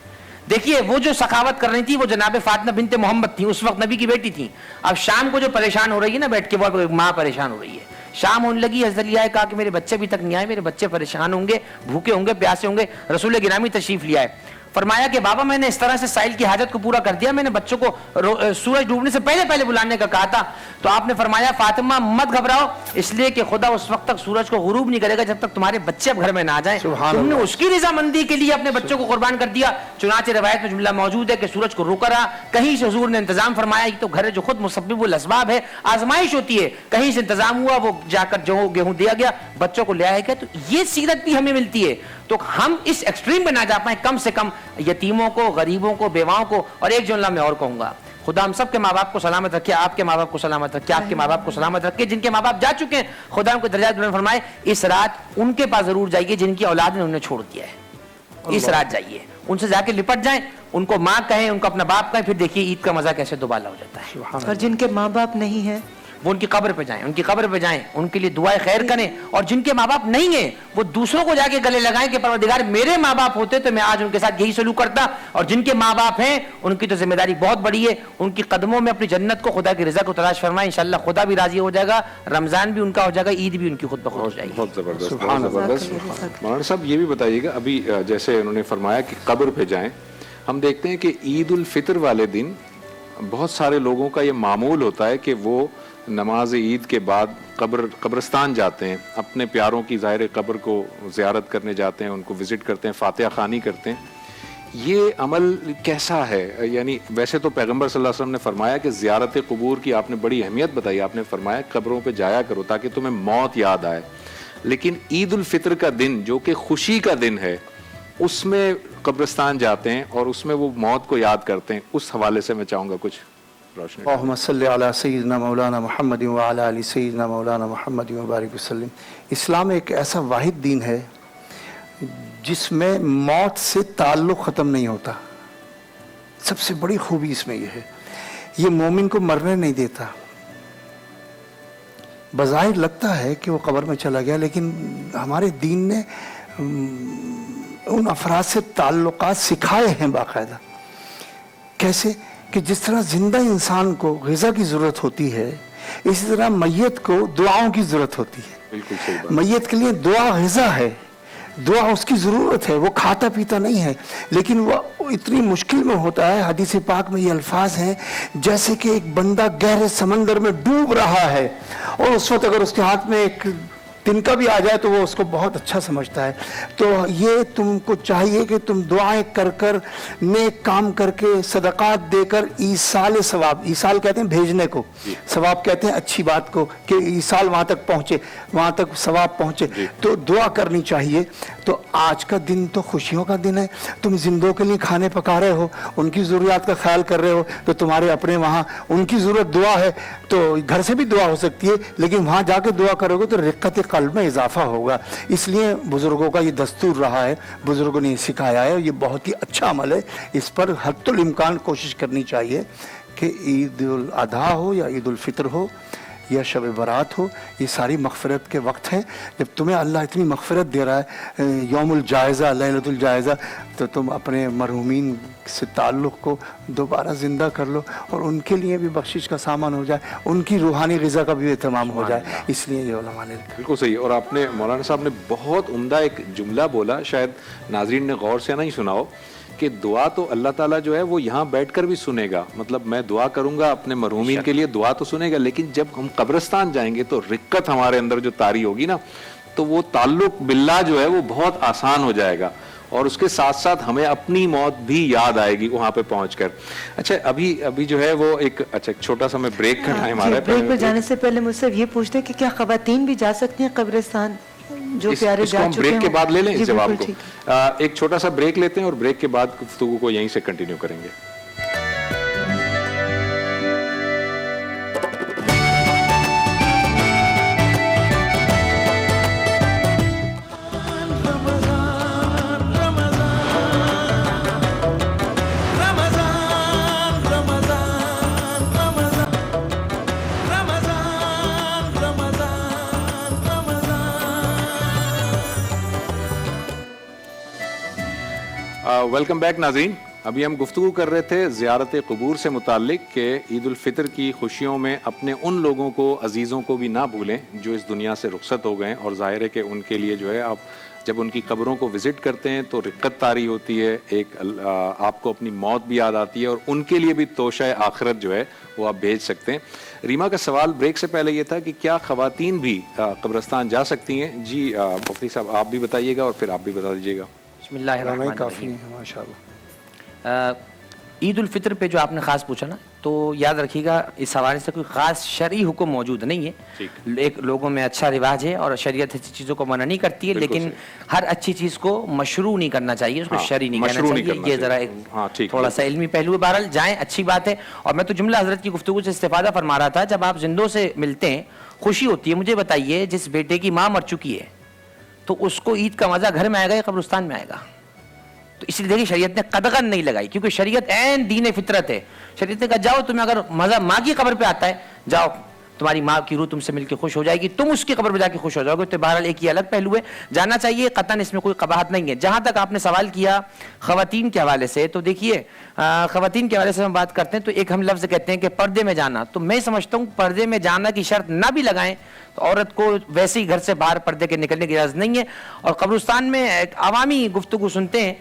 دیکھیے وہ جو سخاوت کر رہی تھی وہ جناب فاطمہ بنت محمد تھی, اس وقت نبی کی بیٹی تھی. اب شام کو جو پریشان ہو رہی ہے نا بیٹھ کے, وہ ماں پریشان ہو رہی ہے, شام ہونے لگی, حضرت علی آئے, کہا کہ میرے بچے بھی تک نہیں آئے, میرے بچے پریشان ہوں گے, بھوکے ہوں گے, پیاسے ہوں گے. رسول گرامی تشریف لے آئے, فرمایا کہ بابا میں نے اس طرح سے سائل کی حاجت کو پورا کر دیا, میں نے بچوں کو سورج ڈوبنے سے پہلے پہلے بلانے کا کہا تھا. تو آپ نے فرمایا فاطمہ مت گھبراؤ, اس لیے کہ خدا اس وقت تک سورج کو غروب نہیں کرے گا جب تک تمہارے بچے اب گھر میں نہ آ جائیں. تم نے اس کی رضامندی کے لیے اپنے بچوں کو قربان کر دیا. چنانچہ روایت میں جملہ موجود ہے کہ سورج کو روکا رہا, کہیں سے حضور نے انتظام فرمایا, یہ تو گھر جو خود مسبب الاسباب ہے, آزمائش ہوتی ہے, کہیں سے انتظام ہوا, وہ جا کر جو گیہوں دیا گیا, بچوں کو لے آیا گیا. تو یہ سیرت بھی ہمیں ملتی ہے. تو ہم اس ایکسٹریم پہ نہ جا پائیں, کم سے کم یتیموں کو, غریبوں کو, بیواؤں کو. اور ایک جملہ میں اور کہوں گا, خدا ہم سب کے ماں باپ کو سلامت رکھے, آپ کے ماں باپ کو سلامت رکھے, آپ کے ماں باپ کو سلامت رکھے. جن کے ماں باپ جا چکے ہیں خدا ان کو درجات بلند فرمائے. اس رات ان کے پاس ضرور جائیے جن کی اولاد نے انہیں چھوڑ دیا ہے, اس رات جائیے, ان سے جا کے لپٹ جائیں, ان کو ماں کہیں, ان کو اپنا باپ کہیں, پھر دیکھیے عید کا مزہ کیسے دوبالا ہو جاتا ہے. اور جن کے ماں باپ نہیں ہیں وہ ان کی قبر پہ جائیں، ان کی قبر پہ جائیں، ان کے لیے دعائیں خیر کریں، اور جن کے ماں باپ نہیں ہیں وہ دوسروں کو جا کے گلے لگائیں کہ پروردگار میرے ماں باپ ہوتے تو میں آج ان کے ساتھ یہی سلوک کرتا، اور جن کے ماں باپ ہیں ان کی تو ذمہ داری بہت بڑی ہے، ان کی قدموں میں اپنی جنت کو، خدا کی رضا کو تلاش فرمائیں، انشاءاللہ خدا بھی راضی ہو جائے گا، رمضان بھی ان کا ہو جائے گا، عید بھی ان کی خود بخود ہو جائے گی۔ بہت زبردست، بہت زبردست۔ مولانا صاحب یہ بھی بتائیے گا، ابھی جیسے انہوں نے فرمایا کہ قبر پہ جائیں، ہم دیکھتے ہیں کہ عید الفطر والے دن بہت سارے لوگوں کا یہ معمول ہوتا ہے کہ وہ نماز عید کے بعد قبرستان جاتے ہیں، اپنے پیاروں کی ظاہر قبر کو زیارت کرنے جاتے ہیں، ان کو وزٹ کرتے ہیں، فاتحہ خوانی کرتے ہیں۔ یہ عمل کیسا ہے؟ یعنی ویسے تو پیغمبر صلی اللہ علیہ وسلم نے فرمایا کہ زیارت قبور کی آپ نے بڑی اہمیت بتائی، آپ نے فرمایا قبروں پہ جایا کرو تاکہ تمہیں موت یاد آئے، لیکن عید الفطر کا دن جو کہ خوشی کا دن ہے اس میں قبرستان جاتے ہیں اور اس میں وہ موت کو یاد کرتے ہیں، اس حوالے سے میں چاہوں گا کچھ روشنی۔ اللہم صلی علی سیدنا مولانا محمد وعلی آل سیدنا مولانا محمد وبارک وسلم۔ اسلام ایک ایسا واحد دین ہے جس میں موت سے تعلق ختم نہیں ہوتا، سب سے بڑی خوبی اس میں یہ ہے، یہ مومن کو مرنے نہیں دیتا۔ بظاہر لگتا ہے کہ وہ قبر میں چلا گیا، لیکن ہمارے دین نے ان افراد سے تعلقات سکھائے ہیں باقاعدہ۔ کیسے کہ جس طرح زندہ انسان کو غذا کی ضرورت ہوتی ہے، اسی طرح میت کو دعاؤں کی ضرورت ہوتی ہے۔ بالکل صحیح بات۔ میت کے لیے دعا غذا ہے، دعا اس کی ضرورت ہے، وہ کھاتا پیتا نہیں ہے، لیکن وہ اتنی مشکل میں ہوتا ہے۔ حدیث پاک میں یہ الفاظ ہیں جیسے کہ ایک بندہ گہرے سمندر میں ڈوب رہا ہے، اور اس وقت اگر اس کے ہاتھ میں ایک تنکا بھی آ جائے تو وہ اس کو بہت اچھا سمجھتا ہے۔ تو یہ تم کو چاہیے کہ تم دعائیں کر کر، نیک کام کر کے، صدقات دے کر ایصال ثواب، ایصال کہتے ہیں بھیجنے کو، ثواب کہتے ہیں اچھی بات کو، کہ ایصال وہاں تک پہنچے، وہاں تک ثواب پہنچے، تو دعا کرنی چاہیے۔ تو آج کا دن تو خوشیوں کا دن ہے، تم زندوں کے لیے کھانے پکا رہے ہو، ان کی ضروریات کا خیال کر رہے ہو، تو تمہارے اپنے وہاں ان کی ضرورت دعا ہے، تو گھر سے بھی دعا ہو سکتی ہے، لیکن وہاں جا کے دعا کرو گے تو رقت قلب میں اضافہ ہوگا۔ اس لیے بزرگوں کا یہ دستور رہا ہے، بزرگوں نے سکھایا ہے، یہ بہت ہی اچھا عمل ہے، اس پر حد الامکان کوشش کرنی چاہیے کہ عید الاضحیٰ ہو یا عید الفطر ہو یا شب برات ہو، یہ ساری مغفرت کے وقت ہیں۔ جب تمہیں اللہ اتنی مغفرت دے رہا ہے، یوم الجائزہ، لیلۃ الجائزہ، تو تم اپنے مرحومین سے تعلق کو دوبارہ زندہ کر لو، اور ان کے لیے بھی بخشش کا سامان ہو جائے، ان کی روحانی غذا کا بھی اہتمام ہو جائے، اس لیے یہ علماء نے بالکل صحیح۔ اور آپ نے مولانا صاحب نے بہت عمدہ ایک جملہ بولا، شاید ناظرین نے غور سے نہیں سنا ہو، کہ دعا تو اللہ تعالیٰ جو ہے وہ یہاں بیٹھ کر بھی سنے گا، مطلب میں دعا کروں گا اپنے مرحومین کے لیے، دعا تو سنے گا، لیکن جب ہم قبرستان جائیں گے تو رقت ہمارے اندر جو طاری ہوگی نا، تو وہ تعلق باللہ جو ہے وہ بہت آسان ہو جائے گا، اور اس کے ساتھ ساتھ ہمیں اپنی موت بھی یاد آئے گی وہاں پہ پہنچ کر۔ اچھا ابھی جو ہے وہ ایک چھوٹا سا میں بریک کا ٹائم آ رہا ہے، بریک پہ جانے سے پہلے مجھ سے یہ پوچھتے کہ کیا خواتین بھی جا سکتی ہیں قبرستان؟ جو پیارے اس کو جا ہم چکے بریک کے ہوں۔ بعد لے لیں جی جواب بالکل کو، ٹھیک ہے۔ ایک چھوٹا سا بریک لیتے ہیں اور بریک کے بعد گفتگو کو یہیں سے کنٹینیو کریں گے۔ ویلکم بیک ناظرین، ابھی ہم گفتگو کر رہے تھے زیارت قبور سے متعلق کہ عید الفطر کی خوشیوں میں اپنے ان لوگوں کو، عزیزوں کو بھی نہ بھولیں جو اس دنیا سے رخصت ہو گئے، اور ظاہر ہے کہ ان کے لیے جو ہے آپ جب ان کی قبروں کو وزٹ کرتے ہیں تو رقت طاری ہوتی ہے، ایک آپ کو اپنی موت بھی یاد آتی ہے، اور ان کے لیے بھی توشہ آخرت جو ہے وہ آپ بھیج سکتے ہیں۔ ریما کا سوال بریک سے پہلے یہ تھا کہ کیا خواتین بھی قبرستان جا سکتی ہیں؟ جی مفتی صاحب آپ بھی بتائیے گا اور پھر آپ بھی بتا دیجیے گا۔ بسم اللہ الرحمن کافی الرحیم۔ ہے ماشاء اللہ۔ عید الفطر پہ جو آپ نے خاص پوچھا نا، تو یاد رکھیے گا اس حوالے سے کوئی خاص شرعی حکم موجود نہیں ہے، ایک لوگوں میں اچھا رواج ہے اور شریعت ایسی چیزوں کو منع نہیں کرتی ہے، لیکن ہر اچھی چیز کو مشروع نہیں کرنا چاہیے، اس کو شرعی نہیں کہنا چاہیے، یہ ذرا ایک تھوڑا سا علمی پہلو ہے۔ بہرحال جائیں، اچھی بات ہے۔ اور میں تو جملہ حضرت کی گفتگو سے استفادہ فرما رہا تھا، جب آپ زندوں سے ملتے ہیں خوشی ہوتی ہے۔ مجھے بتائیے جس بیٹے کی ماں مر چکی ہے تو اس کو عید کا مزہ گھر میں آئے گا یا قبرستان میں آئے گا؟ تو اس لیے دیکھیے شریعت نے قدغن نہیں لگائی، کیونکہ شریعت عین دین فطرت ہے۔ شریعت نے کہا جاؤ، تمہیں اگر مزہ ماں کی قبر پہ آتا ہے جاؤ، تمہاری ماں کی روح تم سے مل کے خوش ہو جائے گی, تم اس کی قبر پہ جا کے خوش ہو جاؤ گے. تو بہرحال ایک یہ الگ پہلو ہے, جاننا چاہیے, قطعاً اس میں کوئی قباحت نہیں ہے. جہاں تک آپ نے سوال کیا خواتین کے حوالے سے, تو دیکھیے خواتین کے حوالے سے ہم بات کرتے ہیں تو ایک ہم لفظ کہتے ہیں کہ پردے میں جانا. تو میں سمجھتا ہوں پردے میں جانا کی شرط نہ بھی لگائیں تو عورت کو ویسے ہی گھر سے باہر پردے کے نکلنے کی اجازت نہیں ہے. اور قبرستان میں ایک عوامی گفتگو سنتے ہیں,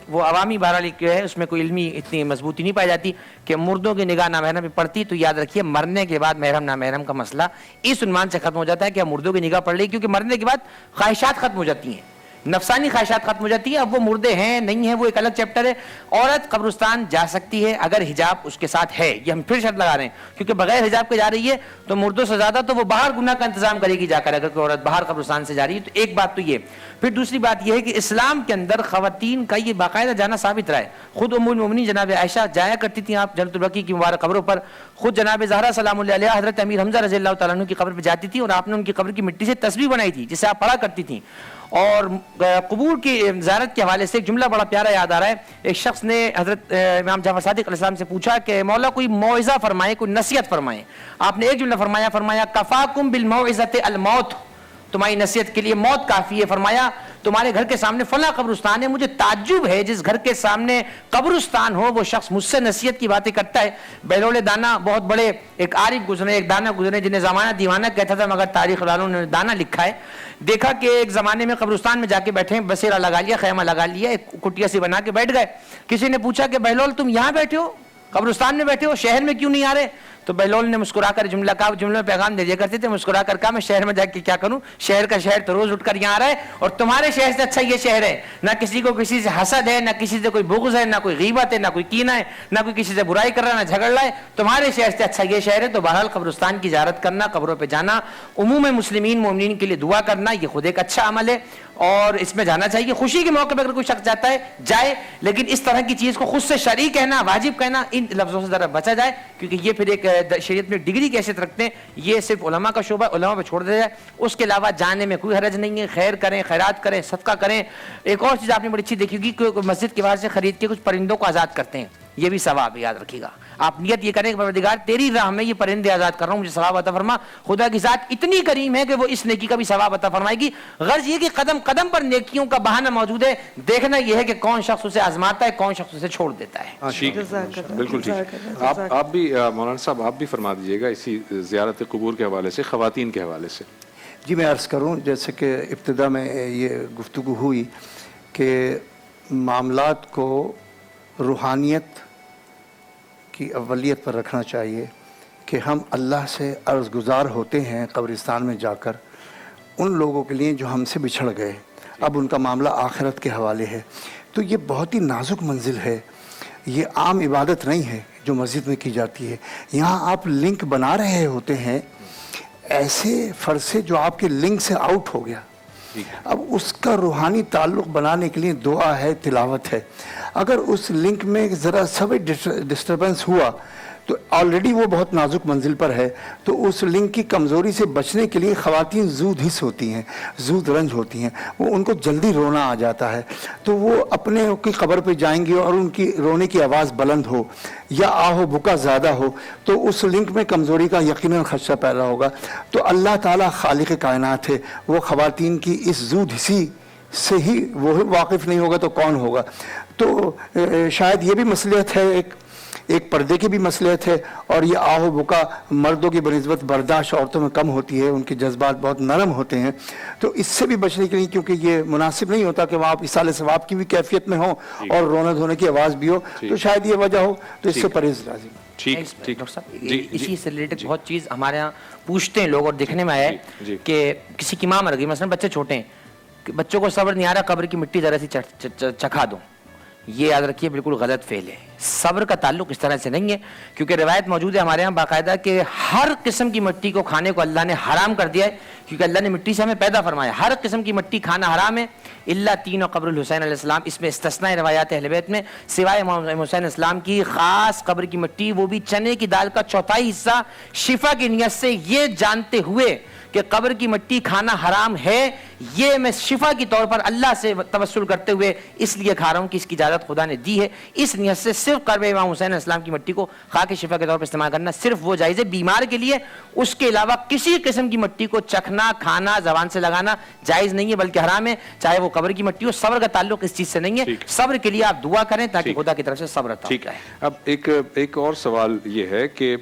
وہ عوامی بہرحال کیا ہے, اس میں کوئی علمی اتنی مضبوطی نہیں پائی جاتی کہ مردوں کی نگاہ نامحرم پہ پڑتی. تو یاد رکھیے مرنے کے بعد محرم نامحرم کا مسئلہ اس عنوان سے ختم ہو جاتا ہے کہ مردوں کی نگاہ پڑ رہی, کیونکہ مرنے کے بعد خواہشات ختم ہو جاتی ہیں, نفسانی خواہشات ختم ہو جاتی ہے. اب وہ مردے ہیں نہیں ہیں وہ ایک الگ چیپٹر ہے. عورت قبرستان جا سکتی ہے اگر حجاب اس کے ساتھ ہے, یہ ہم پھر شرط لگا رہے ہیں, کیونکہ بغیر حجاب کے جا رہی ہے تو مردوں سے زیادہ تو وہ باہر گناہ کا انتظام کرے گی جا کر, اگر کوئی عورت باہر قبرستان سے جا رہی ہے. تو ایک بات تو یہ. پھر دوسری بات یہ ہے کہ اسلام کے اندر خواتین کا یہ باقاعدہ جانا ثابت رہا ہے. خود ام المؤمنین جناب عائشہ جایا کرتی تھیں آپ جنت البقیع کی مبارک قبروں پر. خود جناب زہرا سلام اللہ علیہا حضرت امیر حمزہ رضی اللہ تعالیٰ عنہ کی قبر پہ جاتی تھی, اور آپ نے ان کی قبر کی مٹی سے تسبیح بنائی تھی جسے آپ پڑھا کرتی تھیں. اور قبور کی زیارت کے حوالے سے ایک جملہ بڑا پیارا یاد آ رہا ہے. ایک شخص نے حضرت امام جعفر صادق علیہ السلام سے پوچھا کہ مولا کوئی موعظہ فرمائے, کوئی نصیحت فرمائے. آپ نے ایک جملہ فرمایا کفاکم بالموعظۃ الموت, تمہاری نصیحت کے لیے موت کافی ہے. فرمایا تمہارے گھر کے سامنے فلاں قبرستان ہے, مجھے تعجب ہے جس گھر کے سامنے قبرستان ہو وہ شخص مجھ سے نصیحت کی باتیں کرتا ہے. بہلول دانا بہت بڑے ایک عارف گزرے, ایک دانا گزرے جنہیں زمانہ دیوانہ کہتا تھا, مگر تاریخ والوں نے دانا لکھا ہے. دیکھا کہ ایک زمانے میں قبرستان میں جا کے بیٹھے, بسیرا لگا لیا, خیمہ لگا لیا, ایک کٹیا سی بنا کے بیٹھ گئے. کسی نے پوچھا کہ بہلول تم یہاں بیٹھے ہو, قبرستان میں بیٹھے ہو, شہر میں کیوں نہیں آ رہے؟ تو بہلول نے مسکرا کر جملہ کہا, جملے میں پیغام دے دیا کرتے تھے, مسکرا کر کہا میں شہر میں جا کے کیا کروں, شہر کا شہر تو روز اٹھ کر یہاں آ رہا ہے, اور تمہارے شہر سے اچھا یہ شہر ہے, نہ کسی کو کسی سے حسد ہے, نہ کسی سے کوئی بغض ہے, نہ کوئی غیبت ہے, نہ کوئی کینہ ہے, نہ کوئی کسی سے برائی کر رہا ہے, نہ جھگڑ رہا ہے, تمہارے شہر سے اچھا یہ شہر ہے. تو بہرحال قبرستان کی زیارت کرنا, قبروں پہ جانا, عموم مسلمین مومنین کے لیے دعا کرنا, یہ خود ایک اچھا عمل ہے اور اس میں جانا چاہیے. خوشی کے موقع پہ اگر کوئی شخص جاتا ہے جائے, لیکن اس طرح کی چیز کو خود سے شرعی کہنا, واجب کہنا, ان لفظوں سے ذرا بچا جائے, کیونکہ یہ پھر ایک شریعت میں ڈگری کی حیثیت رکھتے ہیں. یہ صرف علماء کا شعبہ, علماء پہ چھوڑ دیا جائے. اس کے علاوہ جانے میں کوئی حرج نہیں ہے. خیر کریں, خیرات کریں, صدقہ کریں. ایک اور چیز آپ نے بڑی اچھی دیکھی ہوگی کہ مسجد کے باہر سے خرید کے کچھ پرندوں کو آزاد کرتے ہیں, یہ بھی ثواب, یاد رکھیے گا. آپ نیت یہ کریں کہ پروردگار تیری راہ میں یہ پرندے آزاد کر رہا ہوں, مجھے ثواب عطا فرما. خدا کی ذات اتنی کریم ہے کہ وہ اس نیکی کا بھی ثواب عطا فرمائے گی. غرض یہ کہ قدم قدم پر نیکیوں کا بہانہ موجود ہے, دیکھنا یہ ہے کہ کون شخص اسے آزماتا ہے, کون شخص اسے چھوڑ دیتا ہے. ٹھیک, بالکل ٹھیک. آپ بھی مولانا صاحب آپ بھی فرما دیجیے گا اسی زیارت قبور کے حوالے سے, خواتین کے حوالے سے. جی میں عرض کروں, جیسے کہ ابتدا میں یہ گفتگو ہوئی کہ معاملات کو روحانیت کی اولیت پر رکھنا چاہیے, کہ ہم اللہ سے عرض گزار ہوتے ہیں قبرستان میں جا کر ان لوگوں کے لیے جو ہم سے بچھڑ گئے, اب ان کا معاملہ آخرت کے حوالے ہے. تو یہ بہت ہی نازک منزل ہے, یہ عام عبادت نہیں ہے جو مسجد میں کی جاتی ہے. یہاں آپ لنک بنا رہے ہوتے ہیں ایسے فرض سے جو آپ کے لنک سے آؤٹ ہو گیا. اب اس کا روحانی تعلق بنانے کے لیے دعا ہے, تلاوت ہے. اگر اس لنک میں ذرا سا بھی ڈسٹربنس ہوا تو آلریڈی وہ بہت نازک منزل پر ہے, تو اس لنک کی کمزوری سے بچنے کے لیے خواتین زود حس ہوتی ہیں, زود رنج ہوتی ہیں, وہ ان کو جلدی رونا آ جاتا ہے. تو وہ اپنے کی قبر پہ جائیں گی اور ان کی رونے کی آواز بلند ہو یا آہو بکا زیادہ ہو تو اس لنک میں کمزوری کا یقیناً خدشہ پیدا ہوگا. تو اللہ تعالیٰ خالق کائنات ہے, وہ خواتین کی اس زود حسی سے ہی وہ واقف نہیں ہوگا تو کون ہوگا. تو شاید یہ بھی مصلحت ہے, ایک پردے کی بھی مصلحت ہے, اور یہ آہو بکا مردوں کی بنسبت برداشت عورتوں میں کم ہوتی ہے, ان کے جذبات بہت نرم ہوتے ہیں. تو اس سے بھی بچنے کے لیے, کیونکہ یہ مناسب نہیں ہوتا کہ وہاں آپ اصال ثواب کی بھی کیفیت میں ہوں اور رونے دھونے کی آواز بھی ہو, تو شاید یہ وجہ ہو, تو اس سے پرہیز لازم. ٹھیک, ڈاکٹر صاحب اسی سے ریلیٹڈ بہت چیز ہمارے یہاں پوچھتے ہیں لوگ, اور دیکھنے میں آیا ہے کہ کسی کی ماں مر گئی, مثلا بچے چھوٹے ہیں, بچوں کو صبر نہیں آ رہا, قبر کی مٹی ذرا سی چکھا دو. یہ یاد رکھیے بالکل غلط فعل ہے. صبر کا تعلق اس طرح سے نہیں ہے, کیونکہ روایت موجود ہے ہمارے یہاں باقاعدہ کہ ہر قسم کی مٹی کو کھانے کو اللہ نے حرام کر دیا ہے, کیونکہ اللہ نے مٹی سے ہمیں پیدا فرمایا. ہر قسم کی مٹی کھانا حرام ہے الا 3 اور قبر الحسین علیہ السلام, اس میں استثناء روایات اہل بیت میں, سوائے امام حسین علیہ السلام کی خاص قبر کی مٹی, وہ بھی چنے کی دال کا 1/4 حصہ, شفا کی نیت سے, یہ جانتے ہوئے کہ قبر کی مٹی کھانا حرام ہے، یہ میں شفا کی طور پر اللہ سے توسل کرتے ہوئے اس لیے کھا رہا ہوں کہ اس کی اجازت خدا نے دی ہے، اس نیت سے صرف قبر امام حسین علیہ السلام کی مٹی کو خاک شفا کے طور پر استعمال کرنا صرف وہ جائز ہے بیمار کے لیے، اس کے علاوہ کسی قسم کی مٹی کو چکھنا، کھانا، زبان سے لگانا جائز نہیں ہے بلکہ حرام ہے، چاہے وہ قبر کی مٹی ہو۔ صبر کا تعلق اس چیز سے نہیں ہے، صبر کے لیے آپ دعا کریں تاکہ خدا کی طرف سے صبر عطا ہو جائے۔ اب ایک اور سوال یہ ہے کہ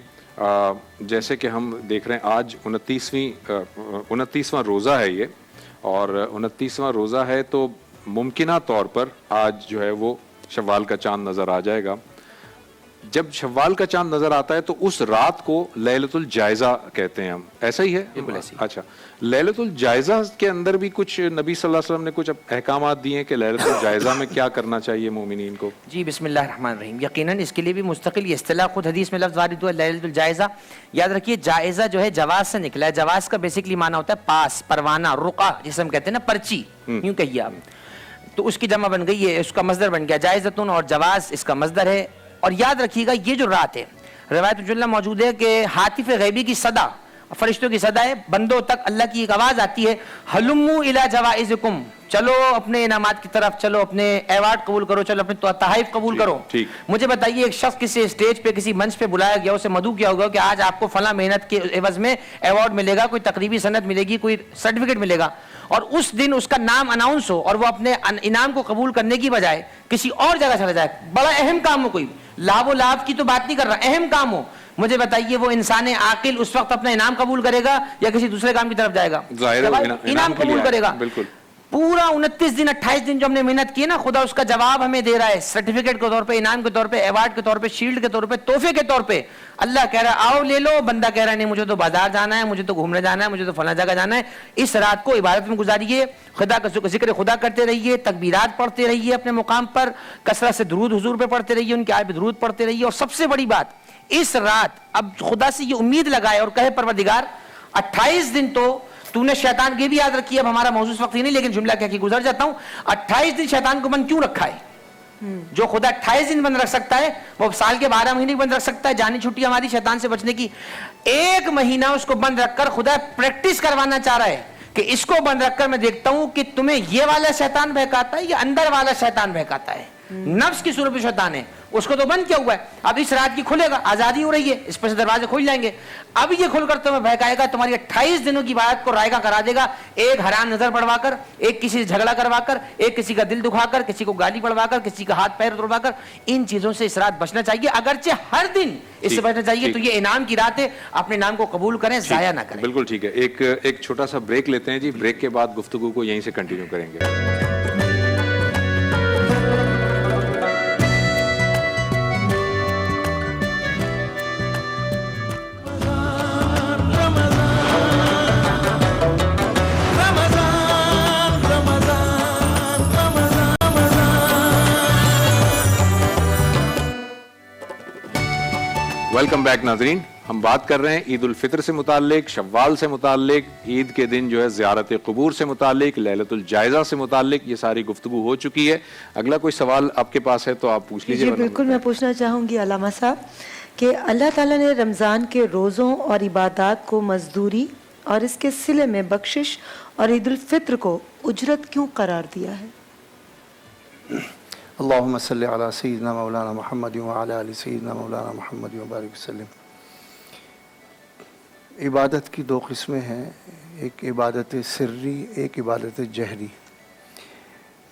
جیسے کہ ہم دیکھ رہے ہیں آج 29واں روزہ ہے یہ، اور 29واں روزہ ہے تو ممکنہ طور پر آج جو ہے وہ شوال کا چاند نظر آ جائے گا۔ جب شوال کا چاند نظر آتا ہے تو اس رات کو لیلۃ الجائزہ کہتے ہیں ہم، ایسا ہی ہے؟ بالکل ایسے ہی۔ اچھا، لیلۃ الجائزہ کے اندر بھی کچھ نبی صلی اللہ علیہ وسلم نے کچھ احکامات دیے ہیں کہ لیلۃ الجائزہ میں کیا کرنا چاہیے مومنین کو؟ جی بسم اللہ الرحمن الرحیم، یقیناً اس کے لیے بھی مستقل یہ اصطلاح خود حدیث میں لفظ وارد ہوا ہے لیلۃ الجائزہ۔ یاد رکھیے جائزہ جو ہے جواز سے نکلا ہے، جواز کا بیسکلی معنی ہوتا ہے پاس، پروانہ، رقعہ جسے ہم کہتے ہیں نا، پرچی یوں کہیے آپ، تو اس کی جمع بن گئی ہے، اس کا مصدر بن گیا جائزتن، اور جواز اس کا مصدر ہے۔ اور یاد رکھیے گا یہ جو رات ہے، روایت جلہ موجود ہے کہ ہاتف غیبی کی صدا، فرشتوں کی صدا ہے، بندوں تک اللہ کی ایک آواز آتی ہے، ہلموا الی جوائزکم، چلو اپنے انعامات کی طرف، چلو اپنے ایوارڈ قبول کرو، چلو اپنے تحائف قبول کرو۔ مجھے بتائیے ایک شخص کسی اسٹیج پہ کسی منچ پہ بلایا گیا، اسے مدعو کیا ہوگا کہ آج آپ کو فلاں محنت کے عوض میں ایوارڈ ملے گا، کوئی تقریبی سند ملے گی، کوئی سرٹیفکیٹ ملے گا، اور اس دن اس کا نام اناؤنس ہو اور وہ اپنے انعام کو قبول کرنے کی بجائے کسی اور جگہ چلا جائے، بڑا اہم کام ہو، کوئی لاب و لاب کی تو بات نہیں کر رہا، اہم کام ہو، مجھے بتائیے وہ انسان عاقل اس وقت اپنا انعام قبول کرے گا یا کسی دوسرے کام کی طرف جائے گا؟ انعام قبول کرے گا۔ بالکل، پورا 29 دن 28 دن جو ہم نے محنت کی نا، خدا اس کا جواب ہمیں دے رہا ہے، سرٹیفکیٹ کے طور پہ، انعام کے طور پہ، ایوارڈ کے طور پہ، شیلڈ کے طور پہ، تحفے کے طور پہ۔ اللہ کہہ رہا ہے آؤ لے لو، بندہ کہہ رہا ہے نہیں مجھے تو بازار جانا ہے، مجھے تو گھومنے جانا ہے، مجھے تو فلاں جگہ جانا ہے۔ اس رات کو عبادت میں گزاریے، خدا کا ذکر خدا کرتے رہیے، تکبیرات پڑھتے رہیے اپنے مقام پر، کثرت سے درود حضور پہ پڑھتے رہیے، ان کے آئے پہ درود پڑھتے رہیے، اور سب سے بڑی بات اس رات اب خدا سے یہ امید لگائے اور کہے پروردگار 28 دن تو نے شیطان کی بھی یاد رکھی، اب ہمارا موضوع اس وقت ہی نہیں لیکن جملہ کہہ کے گزر جاتا ہوں، 28 دن شیطان کو بند کیوں رکھا ہے؟ جو خدا 28 دن بند رکھ سکتا ہے وہ سال کے 12 مہینے بند رکھ سکتا ہے، جانی چھٹی ہماری شیطان سے بچنے کی، ایک مہینہ اس کو بند رکھ کر خدا پریکٹس کروانا چاہ رہا ہے کہ اس کو بند رکھ کر میں دیکھتا ہوں کہ تمہیں یہ والا شیطان بہکاتا ہے یا اندر والا شیطان بہکاتا ہے۔ نفس کی صورت میں شیطان ہے، اس کو تو بند کیا ہوا ہے، اب اس رات کی کھلے گا، آزادی ہو رہی ہے، اس پر سے دروازے کھل جائیں گے، اب یہ کھل کر تمہیں بہکائے گا، تمہاری 28 دنوں کی بات کو رائگاں کرا دے گا، ایک حرام نظر پڑوا کر، ایک کسی سے جھگڑا کروا کر، ایک کسی کا دل دکھا کر، کسی کو گالی پڑوا کر، کسی کا ہاتھ پیر توڑوا کر، ان چیزوں سے اس رات بچنا چاہیے، اگرچہ ہر دن اس سے بچنا چاہیے۔ تو یہ انعام کی رات ہے، اپنے انعام کو قبول کریں، ضائع نہ کریں۔ بالکل ٹھیک ہے، ایک چھوٹا سا بریک لیتے ہیں جی، بریک کے بعد گفتگو کو یہیں سے کنٹینیو کریں گے۔ ویلکم بیک ناظرین، ہم بات کر رہے ہیں عید الفطر سے متعلق، شوال سے متعلق، عید کے دن جو ہے زیارت قبور سے متعلق، لیلۃ الجائزہ سے متعلق، یہ ساری گفتگو ہو چکی ہے۔ اگلا کوئی سوال آپ کے پاس ہے تو آپ پوچھ لیجیے۔ جی بالکل، میں پوچھنا چاہوں گی علامہ صاحب کہ اللہ تعالیٰ نے رمضان کے روزوں اور عبادات کو مزدوری اور اس کے صلے میں بخشش اور عید الفطر کو اجرت کیوں قرار دیا ہے؟ اللہم صلی علی سیدنا مولانا محمد وعلی آل سیدنا مولانا محمد وبارک وسلم۔ عبادت کی دو قسمیں ہیں، ایک عبادت سری، ایک عبادت جہری۔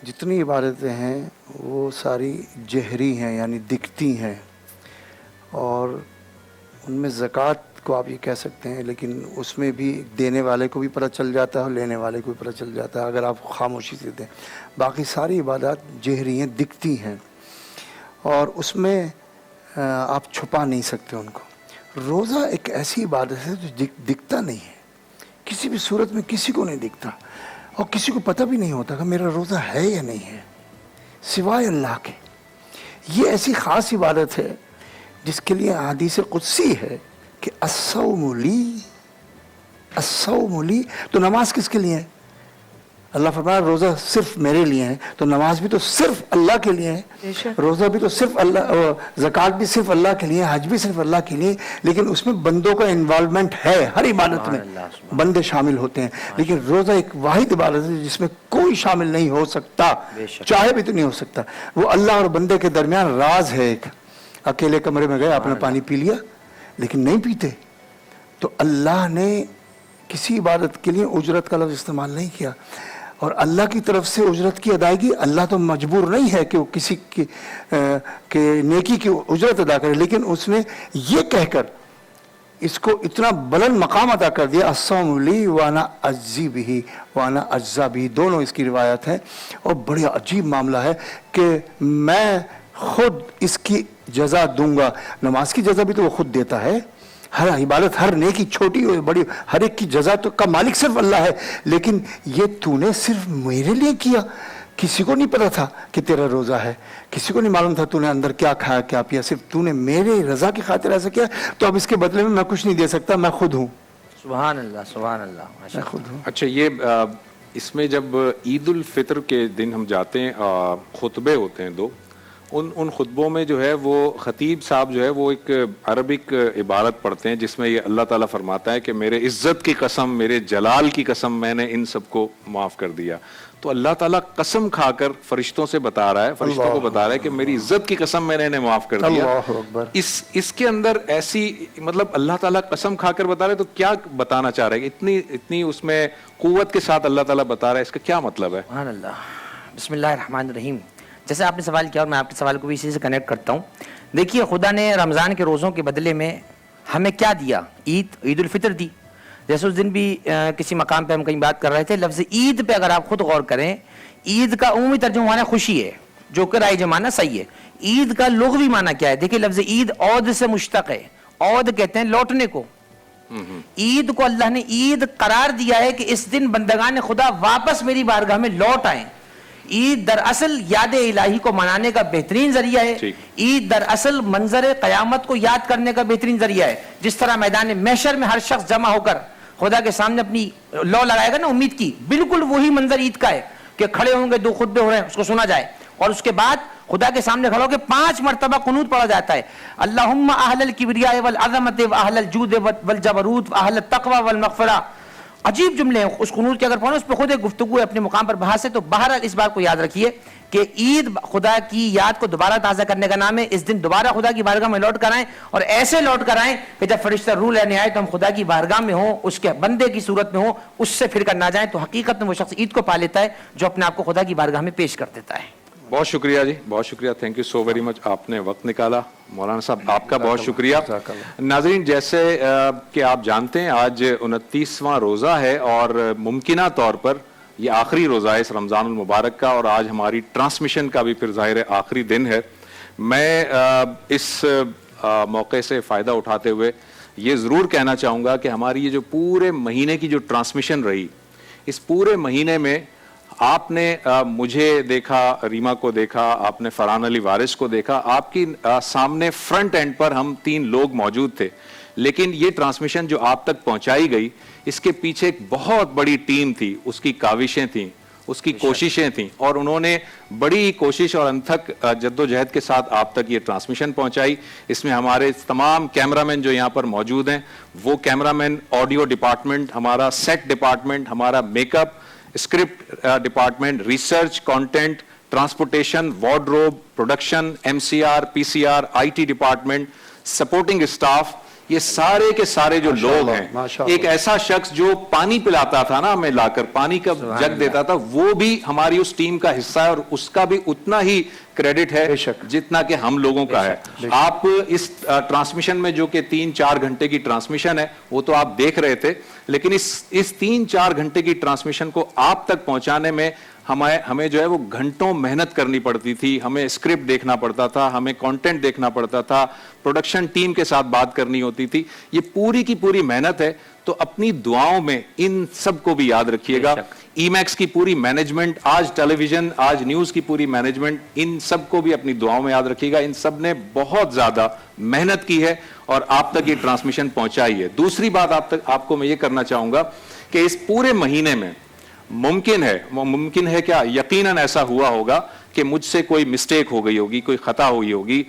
جتنی عبادتیں ہیں وہ ساری جہری ہیں، یعنی دکھتی ہیں، اور ان میں زکوٰۃ کو آپ یہ کہہ سکتے ہیں، لیکن اس میں بھی دینے والے کو بھی پتہ چل جاتا ہے اور لینے والے کو بھی پتہ چل جاتا ہے اگر آپ خاموشی سے دیں۔ باقی ساری عبادات جہری ہیں، دکھتی ہیں، اور اس میں آپ چھپا نہیں سکتے ان کو۔ روزہ ایک ایسی عبادت ہے جو دکھتا نہیں ہے، کسی بھی صورت میں کسی کو نہیں دکھتا، اور کسی کو پتہ بھی نہیں ہوتا کہ میرا روزہ ہے یا نہیں ہے سوائے اللہ کے۔ یہ ایسی خاص عبادت ہے جس کے لیے حدیث قدسی ہے کہ الصوم لی، الصوم لی، تو نماز کس کے لیے ہے؟ اللہ فرمایا روزہ صرف میرے لیے ہے، تو نماز بھی تو صرف اللہ کے لیے بے ہے، شک۔ روزہ بھی تو صرف اللہ، زکوٰۃ بھی صرف اللہ کے لیے، حج بھی صرف اللہ کے لیے، لیکن اس میں بندوں کا انوالومنٹ ہے، ہر عبادت میں بندے شامل ہوتے ہیں، لیکن روزہ ایک واحد عبادت ہے جس میں کوئی شامل نہیں ہو سکتا، چاہے بھی تو نہیں ہو سکتا، وہ اللہ اور بندے کے درمیان راز ہے ایک۔ اکیلے کمرے میں گئے، آپ نے پانی پی لیا لیکن نہیں پیتے، تو اللہ نے کسی عبادت کے لیے اجرت کا لفظ استعمال نہیں کیا، اور اللہ کی طرف سے اجرت کی ادائیگی، اللہ تو مجبور نہیں ہے کہ وہ کسی کے نیکی کی اجرت ادا کرے، لیکن اس نے یہ کہہ کر اس کو اتنا بلند مقام عطا کر دیا، الصوم لی وانا اجزی بہ وانا اجزا بہ، دونوں اس کی روایت ہے، اور بڑا عجیب معاملہ ہے کہ میں خود اس کی جزا دوں گا۔ نماز کی جزا بھی تو وہ خود دیتا ہے، ہر عبادت، ہر نیکی، چھوٹی ہو بڑی، ہر ایک کی جزا تو کا مالک صرف اللہ ہے، لیکن یہ تو نے صرف میرے لیے کیا، کسی کو نہیں پتا تھا کہ تیرا روزہ ہے، کسی کو نہیں معلوم تھا تو نے اندر کیا کھایا کیا پیا، صرف تو نے میرے رضا کی خاطر ایسا کیا، تو اب اس کے بدلے میں کچھ نہیں دے سکتا، میں خود ہوں، سبحان اللہ، سبحان اللہ، ماشاء میں اللہ۔ خود ہوں۔ اچھا، یہ اس میں جب عید الفطر کے دن ہم جاتے ہیں، خطبے ہوتے ہیں دو، ان خطبوں میں جو ہے وہ خطیب صاحب جو ہے وہ ایک عربک عبارت پڑھتے ہیں جس میں یہ اللہ تعالیٰ فرماتا ہے کہ میرے عزت کی قسم، میرے جلال کی قسم، میں نے ان سب کو معاف کر دیا۔ تو اللہ تعالیٰ قسم کھا کر فرشتوں سے بتا رہا ہے، فرشتوں کو بتا رہا ہے کہ میری عزت کی قسم میں نے انہیں معاف کر دیا۔ اللہ اکبر۔ اس کے اندر ایسی، مطلب اللہ تعالیٰ قسم کھا کر بتا رہے تو کیا بتانا چاہ رہے ہیں؟ اتنی اس میں قوت کے ساتھ اللہ تعالیٰ بتا رہا ہے، اس کا کیا مطلب ہے؟ سبحان اللہ۔ بسم اللہ الرحمن الرحیم۔ جیسے آپ نے سوال کیا اور میں آپ کے سوال کو بھی اسی سے کنیکٹ کرتا ہوں۔ دیکھیے، خدا نے رمضان کے روزوں کے بدلے میں ہمیں کیا دیا؟ عید الفطر دی۔ جیسے اس دن بھی کسی مقام پہ ہم کہیں بات کر رہے تھے، لفظ عید پہ اگر آپ خود غور کریں، عید کا عمومی ترجمہ معنی خوشی ہے، جو کہ رائج معنی صحیح ہے۔ عید کا لغوی معنی کیا ہے؟ دیکھیے، لفظ عید عود سے مشتق ہے، عود کہتے ہیں لوٹنے کو۔ عید کو اللہ نے عید قرار دیا ہے کہ اس دن بندگان خدا واپس میری بارگاہ میں لوٹ آئیں۔ عید دراصل یاد الہی کو منانے کا بہترین ذریعہ ہے۔ عید دراصل منظر قیامت کو یاد کرنے کا بہترین ذریعہ ہے۔ جس طرح میدان محشر میں ہر شخص جمع ہو کر خدا کے سامنے اپنی لو لگائے گا نا امید کی، بالکل وہی منظر عید کا ہے کہ کھڑے ہوں گے، دو خطبے ہو رہے ہیں، اس کو سنا جائے، اور اس کے بعد خدا کے سامنے کھڑا ہو کے 5 مرتبہ قنوت پڑھا جاتا ہے، اللہم اہل الکبریاء والعظمت واہل الجود والجبروت واہل التقوی والمغفرہ۔ عجیب جملے ہیں اس قنوت کے، اگر پڑھو اس پہ خود ایک گفتگو ہے اپنے مقام پر بحث ہے۔ تو بہرحال اس بات کو یاد رکھیے کہ عید خدا کی یاد کو دوبارہ تازہ کرنے کا نام ہے۔ اس دن دوبارہ خدا کی بارگاہ میں لوٹ کر آئیں، اور ایسے لوٹ کر آئیں کہ جب فرشتہ روح لینے آئے تو ہم خدا کی بارگاہ میں ہوں، اس کے بندے کی صورت میں ہوں، اس سے پھر کر نہ جائیں، تو حقیقت میں وہ شخص عید کو پا لیتا ہے جو اپنے آپ کو خدا کی بارگاہ میں پیش کر دیتا ہے۔ بہت شکریہ جی، بہت شکریہ، thank you so very much, آپ نے وقت نکالا۔ مولانا صاحب آپ کا بہت شکریہ۔ ناظرین، جیسے کہ آپ جانتے ہیں آج 29واں روزہ ہے، اور ممکنہ طور پر یہ آخری روزہ ہے اس رمضان المبارک کا، اور آج ہماری ٹرانسمیشن کا بھی پھر ظاہر ہے آخری دن ہے۔ میں اس موقع سے فائدہ اٹھاتے ہوئے یہ ضرور کہنا چاہوں گا کہ ہماری یہ جو پورے مہینے کی جو ٹرانسمیشن رہی، اس پورے مہینے میں آپ نے مجھے دیکھا، ریما کو دیکھا، آپ نے فرحان علی وارث کو دیکھا، آپ کی سامنے فرنٹ اینڈ پر ہم 3 لوگ موجود تھے، لیکن یہ ٹرانسمیشن جو آپ تک پہنچائی گئی، اس کے پیچھے ایک بہت بڑی ٹیم تھی، اس کی کاوشیں تھیں، اس کی کوششیں تھیں، اور انہوں نے بڑی کوشش اور انتھک جدوجہد کے ساتھ آپ تک یہ ٹرانسمیشن پہنچائی۔ اس میں ہمارے تمام کیمرامین جو یہاں پر موجود ہیں، وہ کیمرامین، آڈیو ڈپارٹمنٹ، ہمارا سیٹ ڈپارٹمنٹ، ہمارا make up, script department, research, content, transportation, wardrobe, production, MCR، PCR، IT department, supporting staff, یہ سارے کے سارے جو لوگ ہیں، ایک ایسا شخص جو پانی پلاتا تھا نا ہمیں لا کر، پانی کا جگ دیتا تھا، وہ بھی ہماری اس ٹیم کا حصہ ہے، اور اس کا بھی اتنا ہی کریڈٹ ہے جتنا کہ ہم لوگوں کا ہے۔ آپ اس ٹرانسمیشن میں جو کہ 3-4 گھنٹے کی ٹرانسمیشن ہے وہ تو آپ دیکھ رہے تھے، لیکن اس 3-4 گھنٹے کی ٹرانسمیشن کو آپ تک پہنچانے میں ہمیں جو ہے وہ گھنٹوں محنت کرنی پڑتی تھی، ہمیں اسکرپٹ دیکھنا پڑتا تھا، ہمیں کانٹینٹ دیکھنا پڑتا تھا، پروڈکشن ٹیم کے ساتھ بات کرنی ہوتی تھی، یہ پوری کی پوری محنت ہے۔ تو اپنی دعاؤں میں ان سب کو بھی یاد رکھیے گا، ای میکس کی پوری مینجمنٹ، آج ٹیلی ویژن، آج نیوز کی پوری مینجمنٹ، ان سب کو بھی اپنی دعاؤں میں یاد رکھیے گا، ان سب نے بہت زیادہ محنت کی ہے اور آپ تک یہ ٹرانسمیشن پہنچائی ہے۔ دوسری بات آپ کو میں یہ کرنا چاہوں گا کہ اس پورے مہینے میں ممکن ہے کیا یقیناً ایسا ہوا ہوگا کہ مجھ سے کوئی مسٹیک ہو گئی ہوگی, کوئی خطا ہوئی ہوگی,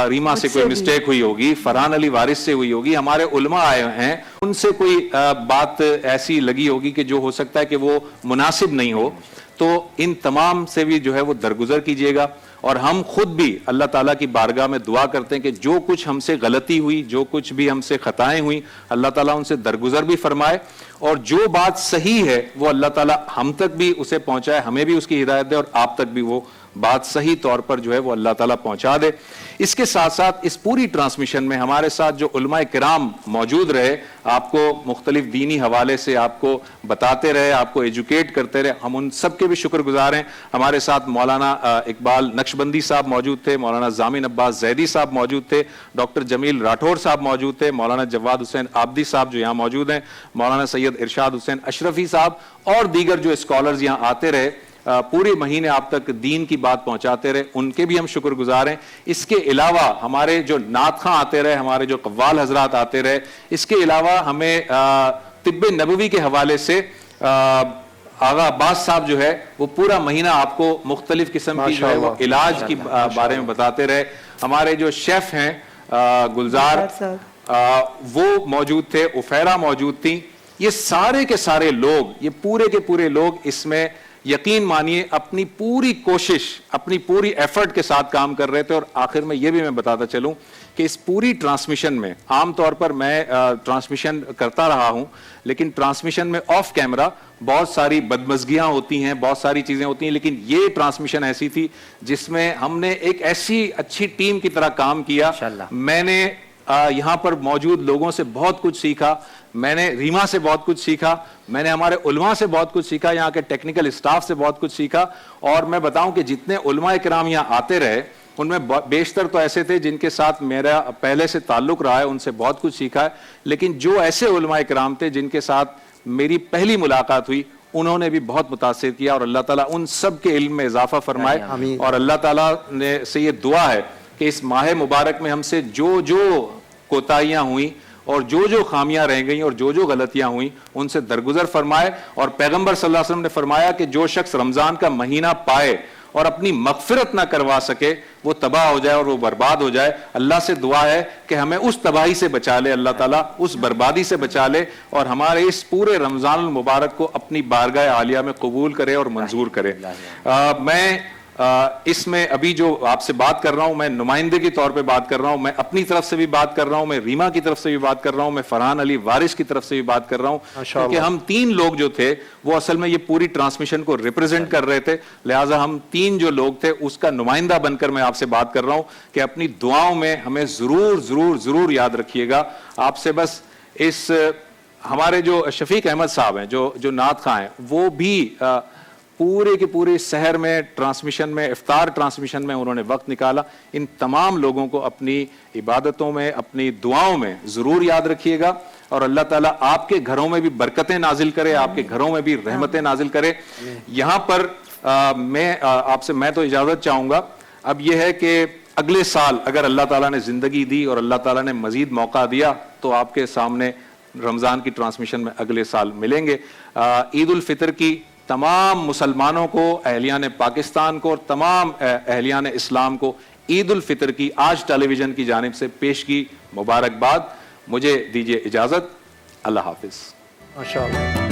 ریما سے کوئی مسٹیک ہوئی ہوگی, فرحان علی وارث سے ہوئی ہوگی, ہمارے علماء آئے ہیں ان سے کوئی بات ایسی لگی ہوگی کہ جو ہو سکتا ہے کہ وہ مناسب نہیں ہو, تو ان تمام سے بھی جو ہے وہ درگزر کیجئے گا. اور ہم خود بھی اللہ تعالیٰ کی بارگاہ میں دعا کرتے ہیں کہ جو کچھ ہم سے غلطی ہوئی, جو کچھ بھی ہم سے خطائیں ہوئیں, اللہ تعالیٰ ان سے درگزر بھی فرمائے, اور جو بات صحیح ہے وہ اللہ تعالیٰ ہم تک بھی اسے پہنچائے, ہمیں بھی اس کی ہدایت دے, اور آپ تک بھی وہ بات صحیح طور پر جو ہے وہ اللہ تعالیٰ پہنچا دے. اس کے ساتھ ساتھ اس پوری ٹرانسمیشن میں ہمارے ساتھ جو علماء کرام موجود رہے, آپ کو مختلف دینی حوالے سے آپ کو بتاتے رہے, آپ کو ایجوکیٹ کرتے رہے, ہم ان سب کے بھی شکر گزار ہیں. ہمارے ساتھ مولانا اقبال نقشبندی صاحب موجود تھے, مولانا ضامن عباس زیدی صاحب موجود تھے, ڈاکٹر جمیل راٹھور صاحب موجود تھے, مولانا جواد حسین عابدی صاحب جو یہاں موجود ہیں, مولانا سید ارشاد حسین اشرفی صاحب, اور دیگر جو اسکالرز یہاں آتے رہے, پورے مہینے آپ تک دین کی بات پہنچاتے رہے, ان کے بھی ہم شکر گزار ہیں. اس کے علاوہ ہمارے جو نعت خواں آتے رہے, ہمارے جو قوال حضرات آتے رہے, اس کے علاوہ ہمیں طب نبوی کے حوالے سے آغا عباس صاحب جو ہے وہ پورا مہینہ آپ کو مختلف قسم کی جو ہے وہ علاج کی بارے میں بتاتے رہے. ہمارے جو شیف ہیں گلزار وہ موجود تھے, افیرا موجود تھیں. یہ سارے کے سارے لوگ, یہ پورے کے پورے لوگ اس میں یقین مانیے اپنی پوری کوشش, اپنی پوری ایفرٹ کے ساتھ کام کر رہے تھے. اور آخر میں یہ بھی میں بتاتا چلوں کہ اس پوری ٹرانسمیشن میں عام طور پر میں ٹرانسمیشن کرتا رہا ہوں, لیکن ٹرانسمیشن میں آف کیمرہ بہت ساری بدمزگیاں ہوتی ہیں, بہت ساری چیزیں ہوتی ہیں, لیکن یہ ٹرانسمیشن ایسی تھی جس میں ہم نے ایک ایسی اچھی ٹیم کی طرح کام کیا. میں نے یہاں پر موجود لوگوں سے بہت کچھ سیکھا, میں نے ریما سے بہت کچھ سیکھا, میں نے ہمارے علماء سے بہت کچھ سیکھا, یہاں کے ٹیکنیکل اسٹاف سے بہت کچھ سیکھا. اور میں بتاؤں کہ جتنے علماء کرام یہاں آتے رہے ان میں بیشتر تو ایسے تھے جن کے ساتھ میرا پہلے سے تعلق رہا ہے, ان سے بہت کچھ سیکھا ہے. لیکن جو ایسے علماء کرام تھے جن کے ساتھ میری پہلی ملاقات ہوئی, انہوں نے بھی بہت متاثر کیا, اور اللہ تعالیٰ ان سب کے علم میں اضافہ فرمائے. اور اللہ تعالیٰ نے سے یہ دعا ہے کہ اس ماہ مبارک میں ہم سے جو جو کوتاہیاں ہوئیں اور جو جو خامیاں رہ گئیں اور جو جو غلطیاں ہوئیں ان سے درگزر فرمائے. اور پیغمبر صلی اللہ علیہ وسلم نے فرمایا کہ جو شخص رمضان کا مہینہ پائے اور اپنی مغفرت نہ کروا سکے وہ تباہ ہو جائے اور وہ برباد ہو جائے. اللہ سے دعا ہے کہ ہمیں اس تباہی سے بچا لے اللہ تعالیٰ, اس بربادی سے بچا لے, اور ہمارے اس پورے رمضان المبارک کو اپنی بارگاہ عالیہ میں قبول کرے اور منظور کرے. میں اس میں ابھی جو آپ سے بات کر رہا ہوں, میں نمائندے کے طور پہ بات کر رہا ہوں, میں اپنی طرف سے بھی بات کر رہا ہوں, میں ریما کی طرف سے بھی بات کر رہا ہوں, میں فرحان علی وارث کی طرف سے بھی بات کر رہا ہوں, کیونکہ ہم تین لوگ جو تھے وہ اصل میں یہ پوری ٹرانسمیشن کو ریپرزینٹ کر رہے تھے. لہٰذا ہم تین جو لوگ تھے اس کا نمائندہ بن کر میں آپ سے بات کر رہا ہوں کہ اپنی دعاؤں میں ہمیں ضرور ضرور ضرور یاد رکھیے گا. آپ سے بس اس ہمارے جو شفیق احمد صاحب ہیں جو نعت خواں ہیں, وہ بھی پورے کے پورے شہر میں ٹرانسمیشن میں, افطار ٹرانسمیشن میں انہوں نے وقت نکالا. ان تمام لوگوں کو اپنی عبادتوں میں, اپنی دعاؤں میں ضرور یاد رکھیے گا, اور اللہ تعالیٰ آپ کے گھروں میں بھی برکتیں نازل کرے, آپ کے گھروں میں بھی رحمتیں نازل کرے. یہاں پر میں آپ سے میں تو اجازت چاہوں گا. اب یہ ہے کہ اگلے سال اگر اللہ تعالیٰ نے زندگی دی اور اللہ تعالیٰ نے مزید موقع دیا تو آپ کے سامنے رمضان کی ٹرانسمیشن میں اگلے سال ملیں گے. عید الفطر کی تمام مسلمانوں کو, اہلیان پاکستان کو اور تمام اہلیان اسلام کو عید الفطر کی آج ٹیلی ویژن کی جانب سے پیش کی مبارکباد. مجھے دیجیے اجازت. اللہ حافظ. ماشاءاللہ.